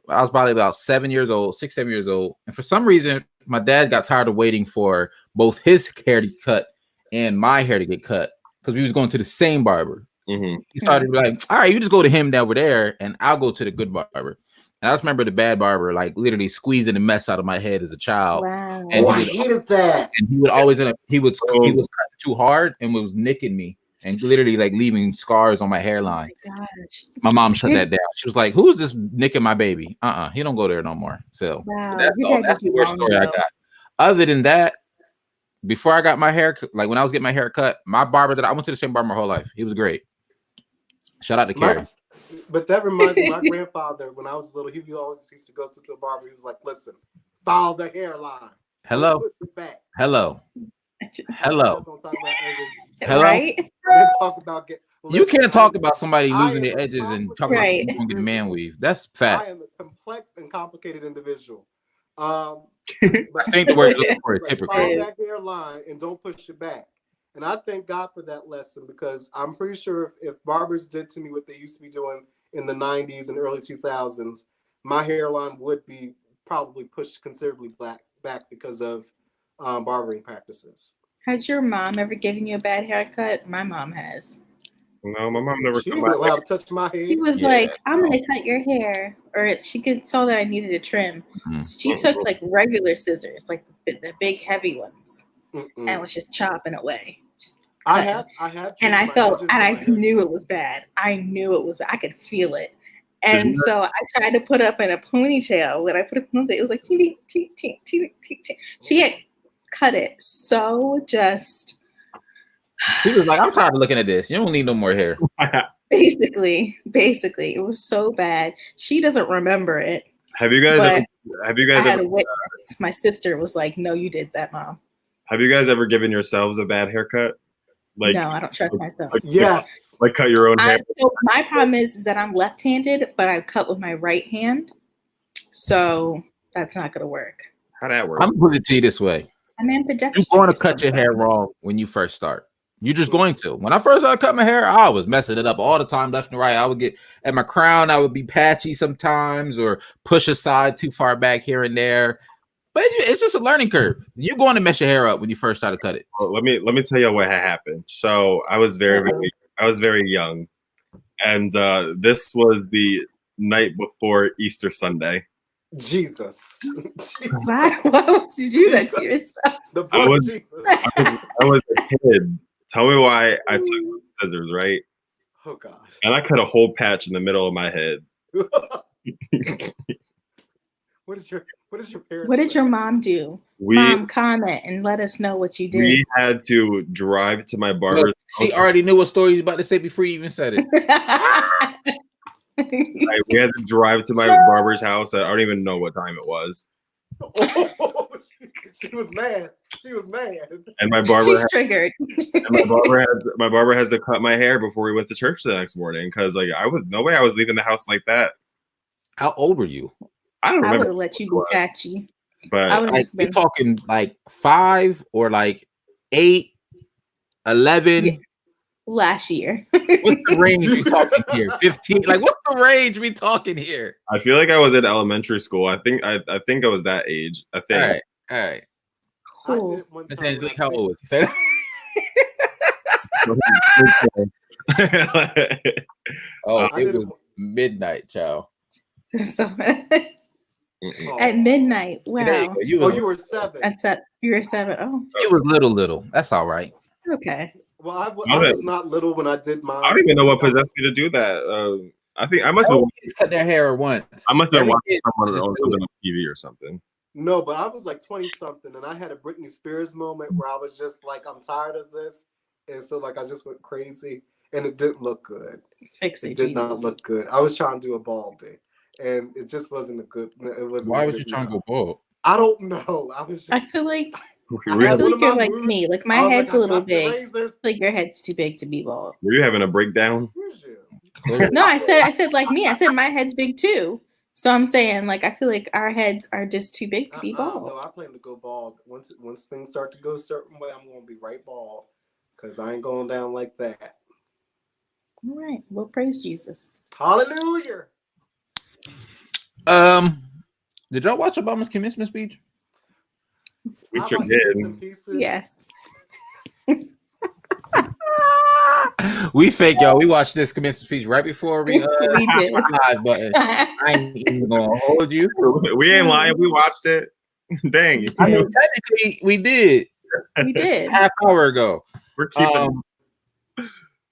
I was probably about 7 years old, 6, 7 years old. And for some reason, my dad got tired of waiting for both his hair to get cut and my hair to get cut because we was going to the same barber. Mm-hmm. He started like, all right, you just go to him over there and I'll go to the good barber. And I just remember the bad barber, like, literally squeezing the mess out of my head as a child. Wow. And I hated that. And he would always he was cutting too hard and was nicking me and literally like leaving scars on my hairline. Oh my gosh. My mom shut that down. She was like, "Who is this nicking my baby? He don't go there no more." So wow. that's the worst story I got. Other than that, before I got my hair, like when I was getting my hair cut, my barber that I went to the same barber my whole life. He was great. Shout out to Kerry. But that reminds me, my grandfather, when I was little, he always used to go to the barber. He was like, "Listen, follow the hairline. Hello. Hello. Hello. Hello. Right? Talk about you can't talk about somebody losing their edges and talk about getting man weave. That's fact. I am a complex and complicated individual. I think the word looking for is hypocrite. Follow that hairline and don't push it back. And I thank God for that lesson because I'm pretty sure if barbers did to me what they used to be doing in the 90s and early 2000s, my hairline would be probably pushed considerably back because of barbering practices. Has your mom ever given you a bad haircut? My mom has. No, my mom never She cut ain't my allowed to touch my head. She was Yeah, like, "I'm no. gonna cut your hair," or saw that I needed a trim. She took like regular scissors, like the big heavy ones, and was just chopping away. Just I have. and I my felt, edges, and but I my hair's knew still- it was bad. I knew it was bad. I could feel it. And so I tried to put up in a ponytail. When I put a ponytail, it was like tee. She had cut it so just. He was like, I'm tired of looking at this. You don't need no more hair. Basically, it was so bad. She doesn't remember it. Have you guys I ever? had a witness. My sister was like, "No, you did that, Mom." Have you guys ever given yourselves a bad haircut? Like, no, I don't trust myself. Yes. Like cut your own hair. So my problem is that I'm left-handed, but I cut with my right hand, so that's not gonna work. How'd that work? I'm gonna put it to you this way: I'm ambidextrous. you're going to cut your hair wrong when you first start. You're just going to. When I first started cutting my hair, I was messing it up all the time, left and right. I would get at my crown, I would be patchy sometimes, or push aside too far back here and there. But it's just a learning curve. You're going to mess your hair up when you first start to cut it. Well, let me tell you what had happened. So I was very young, and this was the night before Easter Sunday. Jesus. Why would you do that to yourself? The poor Jesus. I was a kid. Tell me why I took some scissors, right? Oh God. And I cut a whole patch in the middle of my head. What did your parents What did say? your mom do? Mom, comment and let us know what you did. We had to drive to my barber's. Look, she already knew what story he was about to say before he even said it. Right, we had to drive to my barber's house. I don't even know what time it was. Oh, she was mad. She was mad. And my barber She's had, triggered. and my barber had to cut my hair before we went to church the next morning because like I was no way I was leaving the house like that. How old were you? I don't I would remember. have let you be patchy. But I would have Like, just been you're talking like 5 or like 8, 11. Yeah. Last year. What's the range we talking here? 15? Like, what's the range we talking here? I feel like I was in elementary school. I think I was that age. I think. All right. I Cool. did it one Miss time. Angelique, how old was you? Say that. Oh, I it did was midnight, child. So, Oh. at midnight. There you Wow. go. You were 7. You were 7. Oh, was little. That's all right. okay. Well, I was not little when I did mine. I don't even know what possessed me to do that. I think I must have. Kids cut their hair at once. I must have Every watched kid someone just on do it. TV or something. No, but I was like 20 something, and I had a Britney Spears moment where I was just like, I'm tired of this, and so like I just went crazy, and it didn't look good. Fix it. It did not look good. I was trying to do a balding, and it just wasn't a good. It wasn't. Why was you trying to go bald? I don't know. I was just. I feel like I I had feel one like of you're my like moods. me. Like my I was head's like, a little I got the big. I razors. feel like your head's too big to be bald. Were you having a breakdown? Excuse you. No, I said like me. I said my head's big too. So I'm saying like I feel like our heads are just too big to be bald. No, I plan to go bald. Once things start to go a certain way, I'm gonna be right bald. Cause I ain't going down like that. All right. Well, praise Jesus. Hallelujah. Did y'all watch Obama's commencement speech? We I sure watched did. bits and pieces. Yes. We fake, y'all. We watched this commencement speech right before we We did. live button. I ain't even gonna hold you. We ain't lying. We watched it. Dang. I mean, technically, we did We did. half hour ago. We're keeping.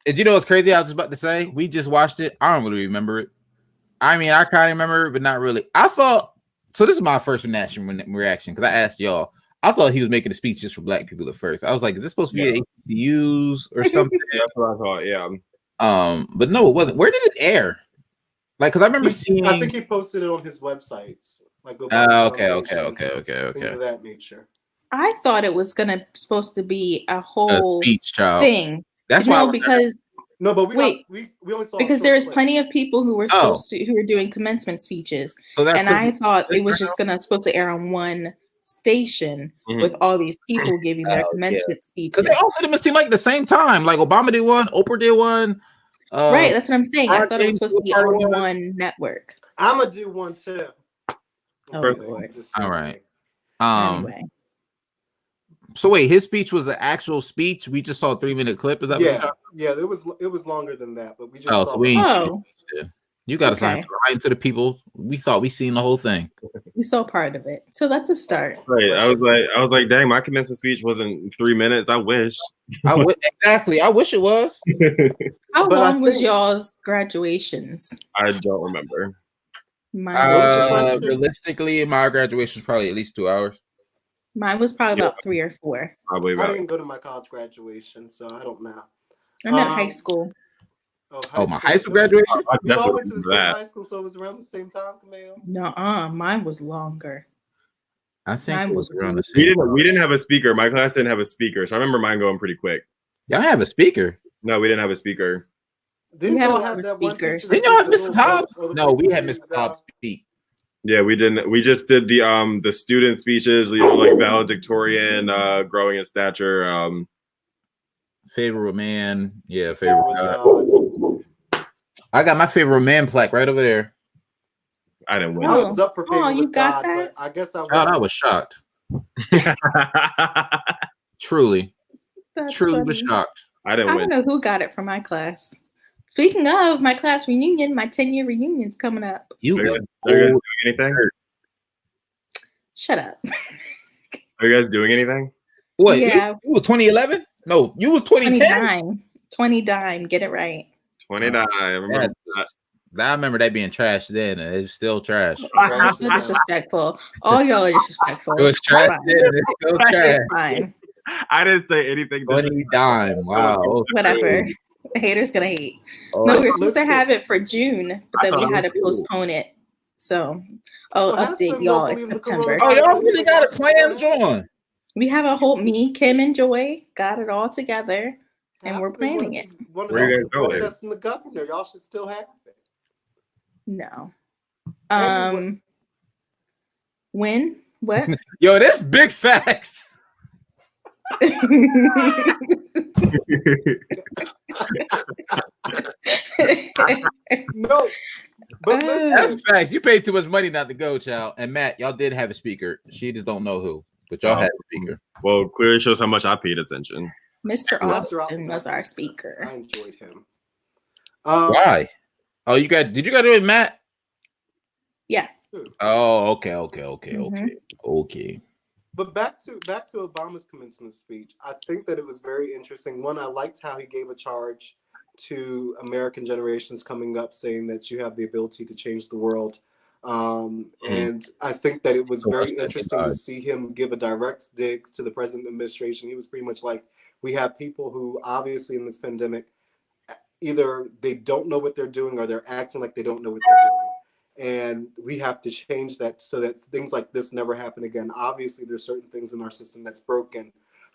And you know what's crazy? I was about to say we just watched it. I don't really remember it. I mean, I kind of remember it, but not really. I thought so. This is my first reaction because I asked y'all. I thought he was making a speech just for black people at first. I was like, is this supposed to be at HBCUs or something? That's what I thought. Yeah. But no, it wasn't. Where did it air? Like, because I remember seeing. I think he posted it on his websites. Like, Okay. things of that nature. I thought it was supposed to be a whole speech, child. thing. That's why. Because no, but we only saw because there's plenty of people who were who were doing commencement speeches, and I thought it was just supposed to air on one station with all these people giving their commencement speeches. Because they all let them seem like the same time. Like Obama did one, Oprah did one. Right, that's what I'm saying. I thought it was supposed to be on one network. I'm gonna do one too. Oh, Lord. All right. Anyway. So wait, his speech was an actual speech. We just saw a 3-minute clip. Is that? Yeah. It was longer than that, but we just Oh, saw. so we ain't Oh, you got to okay. sign right into the people. We thought we seen the whole thing. We saw part of it, so that's a start. Right. I was like, dang, my commencement speech wasn't 3 minutes. I wish. Exactly. I wish it was. How But long was y'all's graduations? I don't remember. Mine was, Realistically, my graduation was probably at least 2 hours. mine was probably about 3 or 4. Probably I about. didn't go to my college graduation, so I don't know. I meant high school. My high school graduation? We all went to the same high school, so it was around the same time, Camille. No, mine was longer. I think mine it was around the We same. didn't have a speaker. My class didn't have a speaker, so I remember mine going pretty quick. Y'all have a speaker? No, we didn't have a speaker. Didn't y'all have that one teacher? Didn't y'all have Mrs. Hobbs? No, we had Mrs. Hobbs speak. Yeah, we didn't. We just did the student speeches, like valedictorian, growing in stature. Favorite man. Yeah, favorite God. I got my favorite man plaque right over there. I didn't win. I was up for favorite you got God, that? but I guess I was shocked. Truly. That's Truly funny. was shocked. I didn't I win. don't know who got it from my class. Speaking of my class reunion, my 10-year reunion's coming up. Are you guys doing anything? Shut up. Are you guys doing anything? What? Yeah. You was 2011? No, you was 2010. 20 get it right. 29. I remember that. I remember that being trash then, and it's still trash. You're so disrespectful. All y'all are disrespectful. It was trash then, it's still trash. Fine. I didn't say anything. 20 dime. Wow. Whatever. The haters gonna hate. Oh, No, we were supposed to have it for June, but then we had to postpone it. So I'll update y'all in September. Oh, y'all really got it planned, John. We have a whole Kim and Joy got it all together, and we're planning it. Where you guys going? Protesting the governor, y'all should still have it. No. When? What? Yo, that's big facts. No, but that's facts. You paid too much money not to go, child. And Matt, y'all did have a speaker. She just don't know who, but y'all had a speaker. Well, clearly shows how much I paid attention. Mr. Austin was our speaker. I enjoyed him. Why? Oh, did you guys do it, Matt? Yeah. Oh, okay. But back to Obama's commencement speech, I think that it was very interesting. One, I liked how he gave a charge to American generations coming up, saying that you have the ability to change the world. And I think that it was very interesting to see him give a direct dig to the present administration. He was pretty much like, we have people who obviously in this pandemic, either they don't know what they're doing or they're acting like they don't know what they're doing. And we have to change that so that things like this never happen again. Obviously, there's certain things in our system that's broken,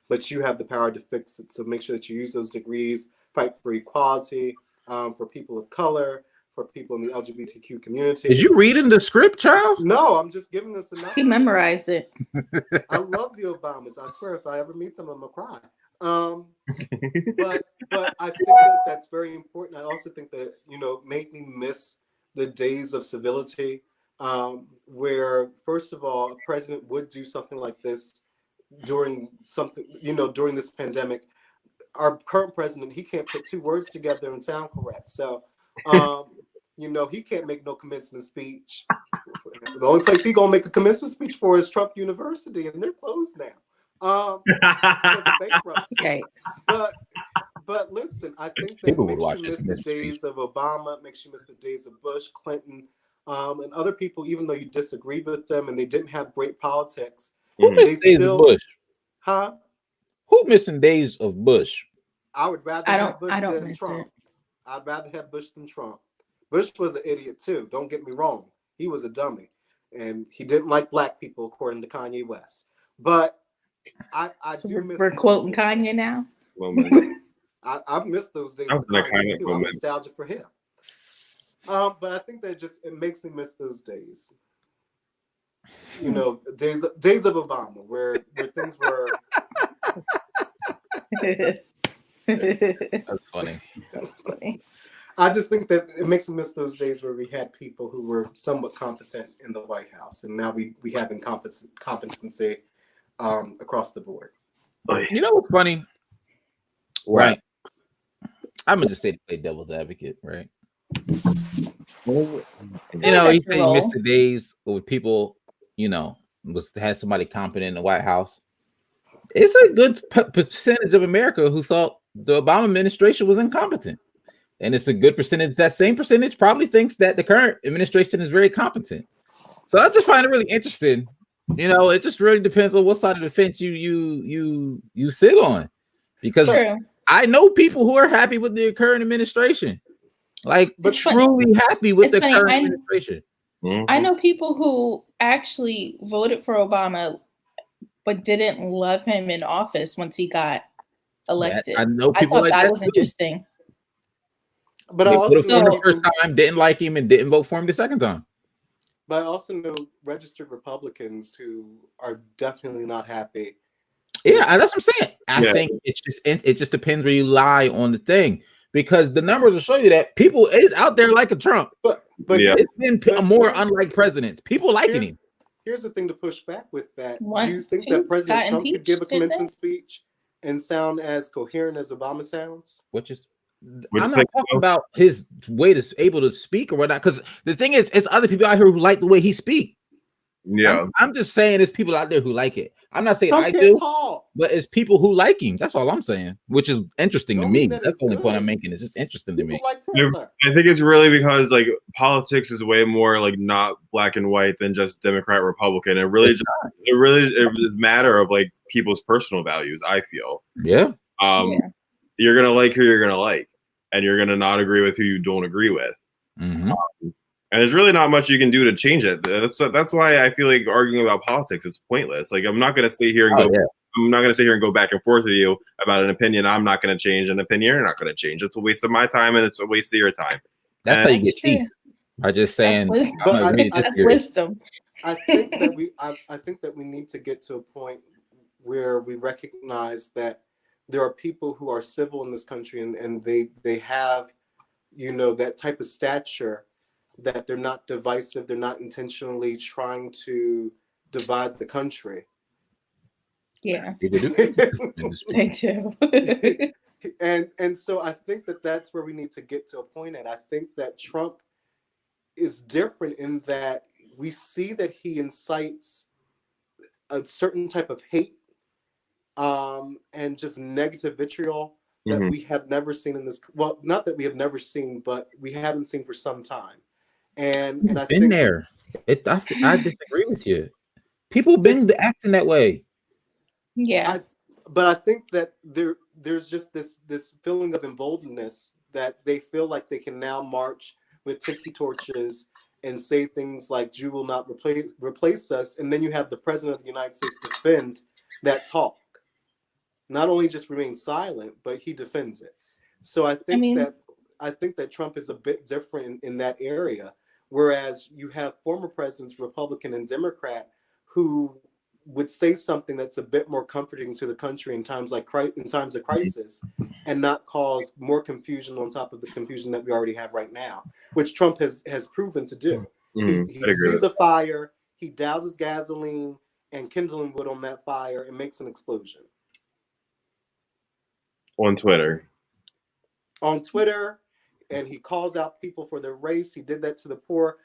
but you have the power to fix it. So make sure that you use those degrees, fight for equality, for people of color, for people in the LGBTQ community. Is you reading the script, child? No, I'm just giving this enough. He memorized it. I love the Obamas. I swear, if I ever meet them, I'm gonna cry. But I think that that's very important. I also think that made me miss the days of civility, where first of all, a president would do something like this during this pandemic. Our current president, he can't put two words together and sound correct. So, he can't make no commencement speech. The only place he gonna make a commencement speech for is Trump University, and they're closed now. Because of bankruptcy. But listen, I think that makes you miss the days of Obama, makes you miss the days of Bush, Clinton, and other people, even though you disagreed with them and they didn't have great politics. Who missed days of Bush? Huh? Who missing days of Bush? I would rather have Bush than Trump. I'd rather have Bush than Trump. Bush was an idiot too. Don't get me wrong. He was a dummy. And he didn't like black people, according to Kanye West. But I do miss. We're quoting Kanye now. I miss those days. I'm nostalgic for him. But I think that it makes me miss those days. Days of Obama, where things were. That's funny. That's funny. I just think that it makes me miss those days where we had people who were somewhat competent in the White House, and now we have incompetency across the board. You know what's funny? What? Right. I'm gonna just say to play devil's advocate, right? You know, he said he missed the days with people, had somebody competent in the White House. It's a good percentage of America who thought the Obama administration was incompetent. And it's a good percentage. That same percentage probably thinks that the current administration is very competent. So I just find it really interesting. It just really depends on what side of the fence you sit on. Because I know people who are happy with the current administration. But truly happy with the current administration. I know people who actually voted for Obama but didn't love him in office once he got elected. I know people thought that was interesting. But I also know the first time, didn't like him, and didn't vote for him the second time. But I also know registered Republicans who are definitely not happy. Yeah, that's what I'm saying. I think it just depends where you lie on the thing, because the numbers will show you that people is out there like a Trump. But it's been more unlike presidents. People liking him. Here's the thing to push back with that. Do you think that President Trump could give a commencement speech and sound as coherent as Obama sounds? I'm not talking about his way to able to speak or whatnot, because the thing is, it's other people out here who like the way he speaks. Yeah, I'm just saying there's people out there who like it. I'm not saying I do, but it's people who like him. That's all I'm saying, which is interesting to me. That's the only point I'm making. It's just interesting to me. I think it's really because politics is way more not black and white than just Democrat, Republican. It really is a matter of people's personal values. I feel. Yeah. You're gonna like who you're gonna like, and you're gonna not agree with who you don't agree with. Mm-hmm. And there's really not much you can do to change it. That's why I feel like arguing about politics is pointless. I'm not gonna sit here and I'm not gonna sit here and go back and forth with you about an opinion I'm not gonna change, an opinion you're not gonna change. It's a waste of my time, and it's a waste of your time. That's how you get peace. By just saying, that's wisdom. I think that we need to get to a point where we recognize that there are people who are civil in this country, and they have, that type of stature, that they're not divisive. They're not intentionally trying to divide the country. Yeah, they do. and so I think that that's where we need to get to a point at. I think that Trump is different in that we see that he incites a certain type of hate and just negative vitriol that we have never seen in this. Well, not that we have never seen, but we haven't seen for some time. And I think there. I disagree with you. People been acting that way. Yeah, but I think that there's just this feeling of emboldenedness that they feel like they can now march with tiki torches and say things like "Jew will not replace us," and then you have the president of the United States defend that talk. Not only just remain silent, but he defends it. So I think that Trump is a bit different in that area. Whereas you have former presidents, Republican and Democrat, who would say something that's a bit more comforting to the country in times of crisis, and not cause more confusion on top of the confusion that we already have right now, which Trump has proven to do. He sees a fire, he douses gasoline and kindling wood on that fire and makes an explosion. On Twitter, and he calls out people for their race. He did that to the poor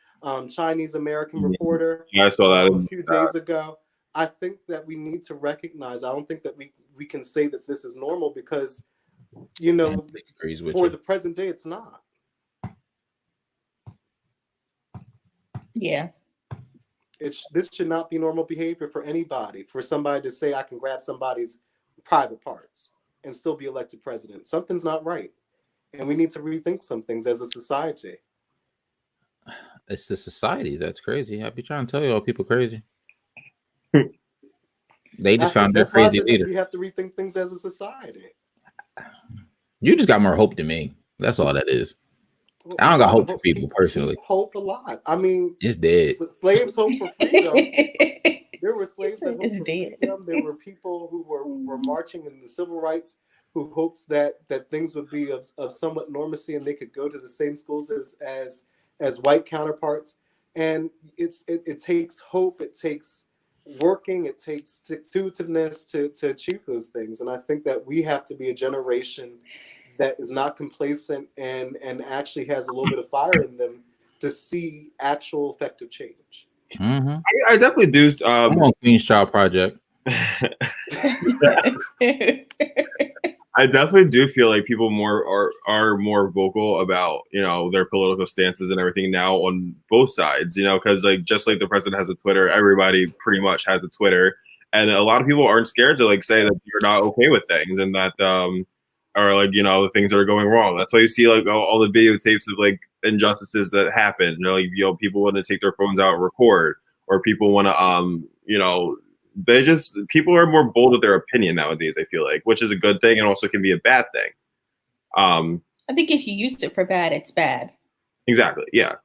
Chinese American reporter. I saw that a few days ago. I think that we need to recognize. I don't think that we can say that this is normal because, for the present day, it's not. Yeah. This should not be normal behavior for anybody. For somebody to say I can grab somebody's private parts and still be elected president. Something's not right. And we need to rethink some things as a society. It's the society that's crazy. I be trying to tell you all people crazy. They just found that crazy leader. We have to rethink things as a society. You just got more hope than me. That's all that is. Well, I don't got hope for people personally. Hope a lot. I mean, it's dead. Slaves hope for freedom. There were slaves that hoped for freedom. There were people who were marching in the civil rights who hopes that things would be of somewhat normacy and they could go to the same schools as white counterparts. And it takes hope. It takes working. It takes stick-to-itiveness to achieve those things. And I think that we have to be a generation that is not complacent and actually has a little bit of fire in them to see actual effective change. Mm-hmm. I definitely do. I'm on Queen's Child Project. I definitely do feel like people are more vocal about, you know, their political stances and everything now on both sides, you know, because like just like the president has a Twitter, everybody pretty much has a Twitter, and a lot of people aren't scared to like say that you're not okay with things and that are like, you know, the things that are going wrong. That's why you see like all the videotapes of like injustices that happen. You know, like, you know, people want to take their phones out and record, or people want to you know. People are more bold with their opinion nowadays, I feel like, which is a good thing and also can be a bad thing. I think if you use it for bad, it's bad. Exactly. Yeah.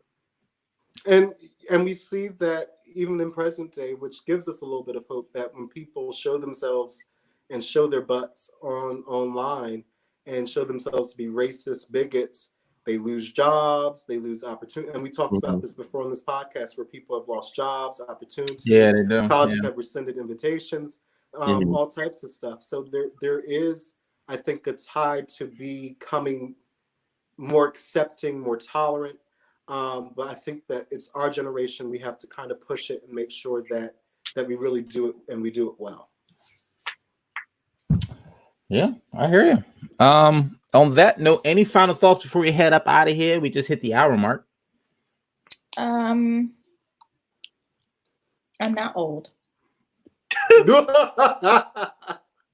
And we see that even in present day, which gives us a little bit of hope that when people show themselves and show their butts online and show themselves to be racist bigots, they lose jobs, they lose opportunity. And we talked about this before on this podcast, where people have lost jobs, opportunities. Yeah, they do. Colleges have rescinded invitations, all types of stuff. So there is, I think, a tide to becoming more accepting, more tolerant. But I think that it's our generation. We have to kind of push it and make sure that we really do it, and we do it well. Yeah, I hear you. On that note, any final thoughts before we head up out of here? We just hit the hour mark. I'm not old.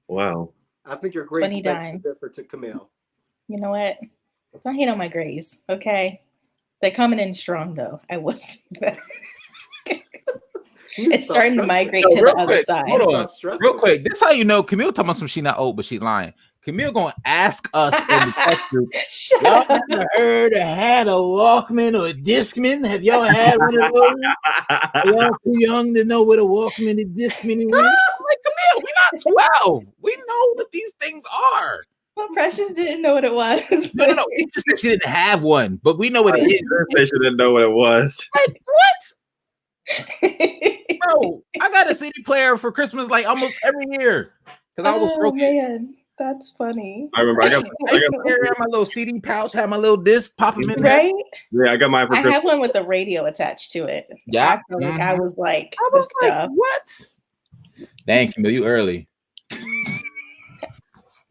Wow. I think your grades differ to Camille. You know what? Don't hate on my grades, okay? They're coming in strong, though. I was. It's starting to migrate to the other side. Hold on, real quick. This is how you know Camille talking about some she not old, but she lying. Camille gonna ask us in the text group. Y'all ever heard or had a Walkman or a Discman? Have y'all had one of those? Are y'all too young to know what a Walkman and Discman is? I'm like, Camille, we're not 12. We know what these things are. Well, Precious didn't know what it was. No. She just said she didn't have one, but we know what it is. She didn't know what it was. Like, what? Bro, I got a CD player for Christmas like almost every year because I was broke. Man, that's funny. I remember I got my little CD pouch, had my little disc, pop them in right? There. Yeah, I got mine for Christmas. I had one with a radio attached to it. Yeah, I feel like I was like, what? Dang, Camille, you early.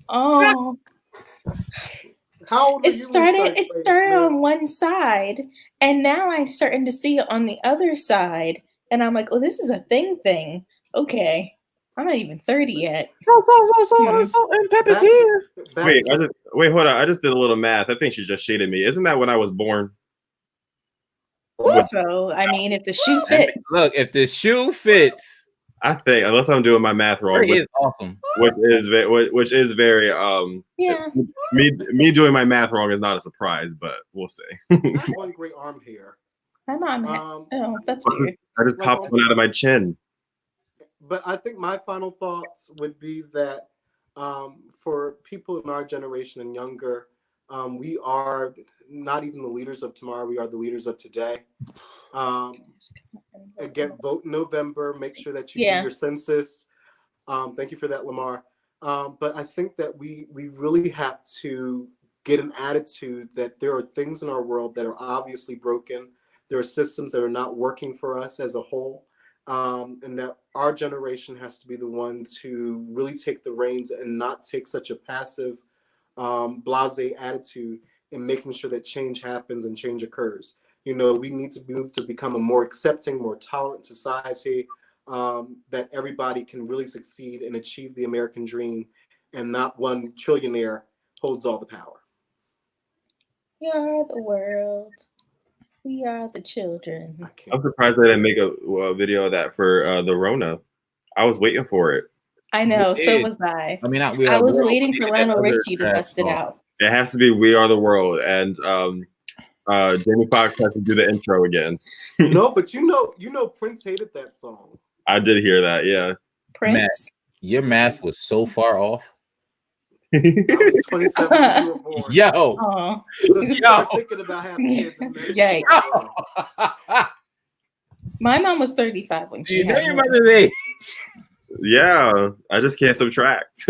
Oh. How old it started on one side, and now I'm starting to see it on the other side, and I'm like, oh, this is a thing. Okay, I'm not even 30 yet. And Peppa's here. Wait, hold on. I just did a little math. I think she just shaded me. Isn't that when I was born? So, I mean, if the shoe fits. Look, if the shoe fits. I think, unless I'm doing my math wrong, which is awesome. Which is very yeah. Me doing my math wrong is not a surprise, but we'll see. I have one great arm hair. My mom had, that's weird. I just popped one out of my chin. But I think my final thoughts would be that for people in our generation and younger, we are not even the leaders of tomorrow. We are the leaders of today. Again, vote in November. Make sure that you do your census. Thank you for that, Lamar. But I think that we really have to get an attitude that there are things in our world that are obviously broken. There are systems that are not working for us as a whole. And that our generation has to be the one to really take the reins and not take such a passive, blasé attitude in making sure that change happens and change occurs. You know, we need to move to become a more accepting, more tolerant society that everybody can really succeed and achieve the American dream, and not one trillionaire holds all the power. We are the world. We are the children. I'm surprised they didn't make a video of that for the Rona. I was waiting for it. I know, so was I. I mean, I was waiting for Lionel Richie to bust it out. It has to be "We Are the World," and Jamie Foxx has to do the intro again. No, but you know, Prince hated that song. I did hear that. Yeah, Prince. Matt, your math was so far off. I was 27 when you were born. Yo, so you start thinking about having kids. And Yikes. My mom was 35 when she You know had your me. mother's age. Yeah, I just can't subtract.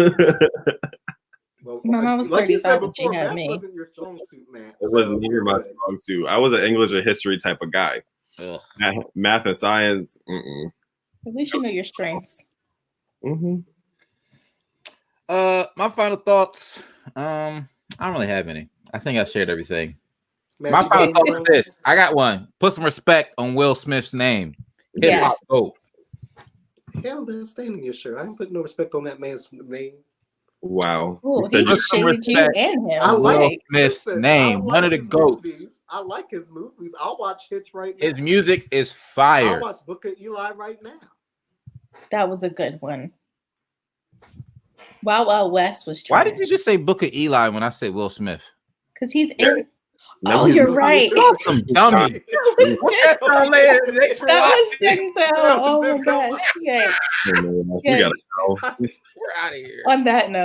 Well, My mom was like you said 35 when she before, had math me. wasn't your strong suit, Matt. It so wasn't you're even my good. strong suit. I was an English or history type of guy. Ugh. Math and science. Mm-mm. At least you know your strengths. Mm-hmm. My final thoughts. I don't really have any. I think I shared everything. Matt, My you final got thought one? is this. I got one. Put some respect on Will Smith's name. Hip hop goat. Hell, that's staying in your shirt. I ain't putting no respect on that man's name. Wow. Oh, You he said you- just shaded you respect. and him. I like Will Like, Smith's listen, name. I One like of the his goats. movies. I like his movies. I'll watch Hitch right now. His music is I'll fire. watch Book of Eli right now. that was a good one. Wild Wild West was Why trash. did you just say Book of Eli when I said Will Smith? Because he's Yeah. in. No, Oh, he's you're not. right. Y'all some dummies. What's that song, man? Thanks for That was watching. Denzel. That was Oh my Denzel. gosh. Yes. We Yes. gotta go. We're out of here. On that note.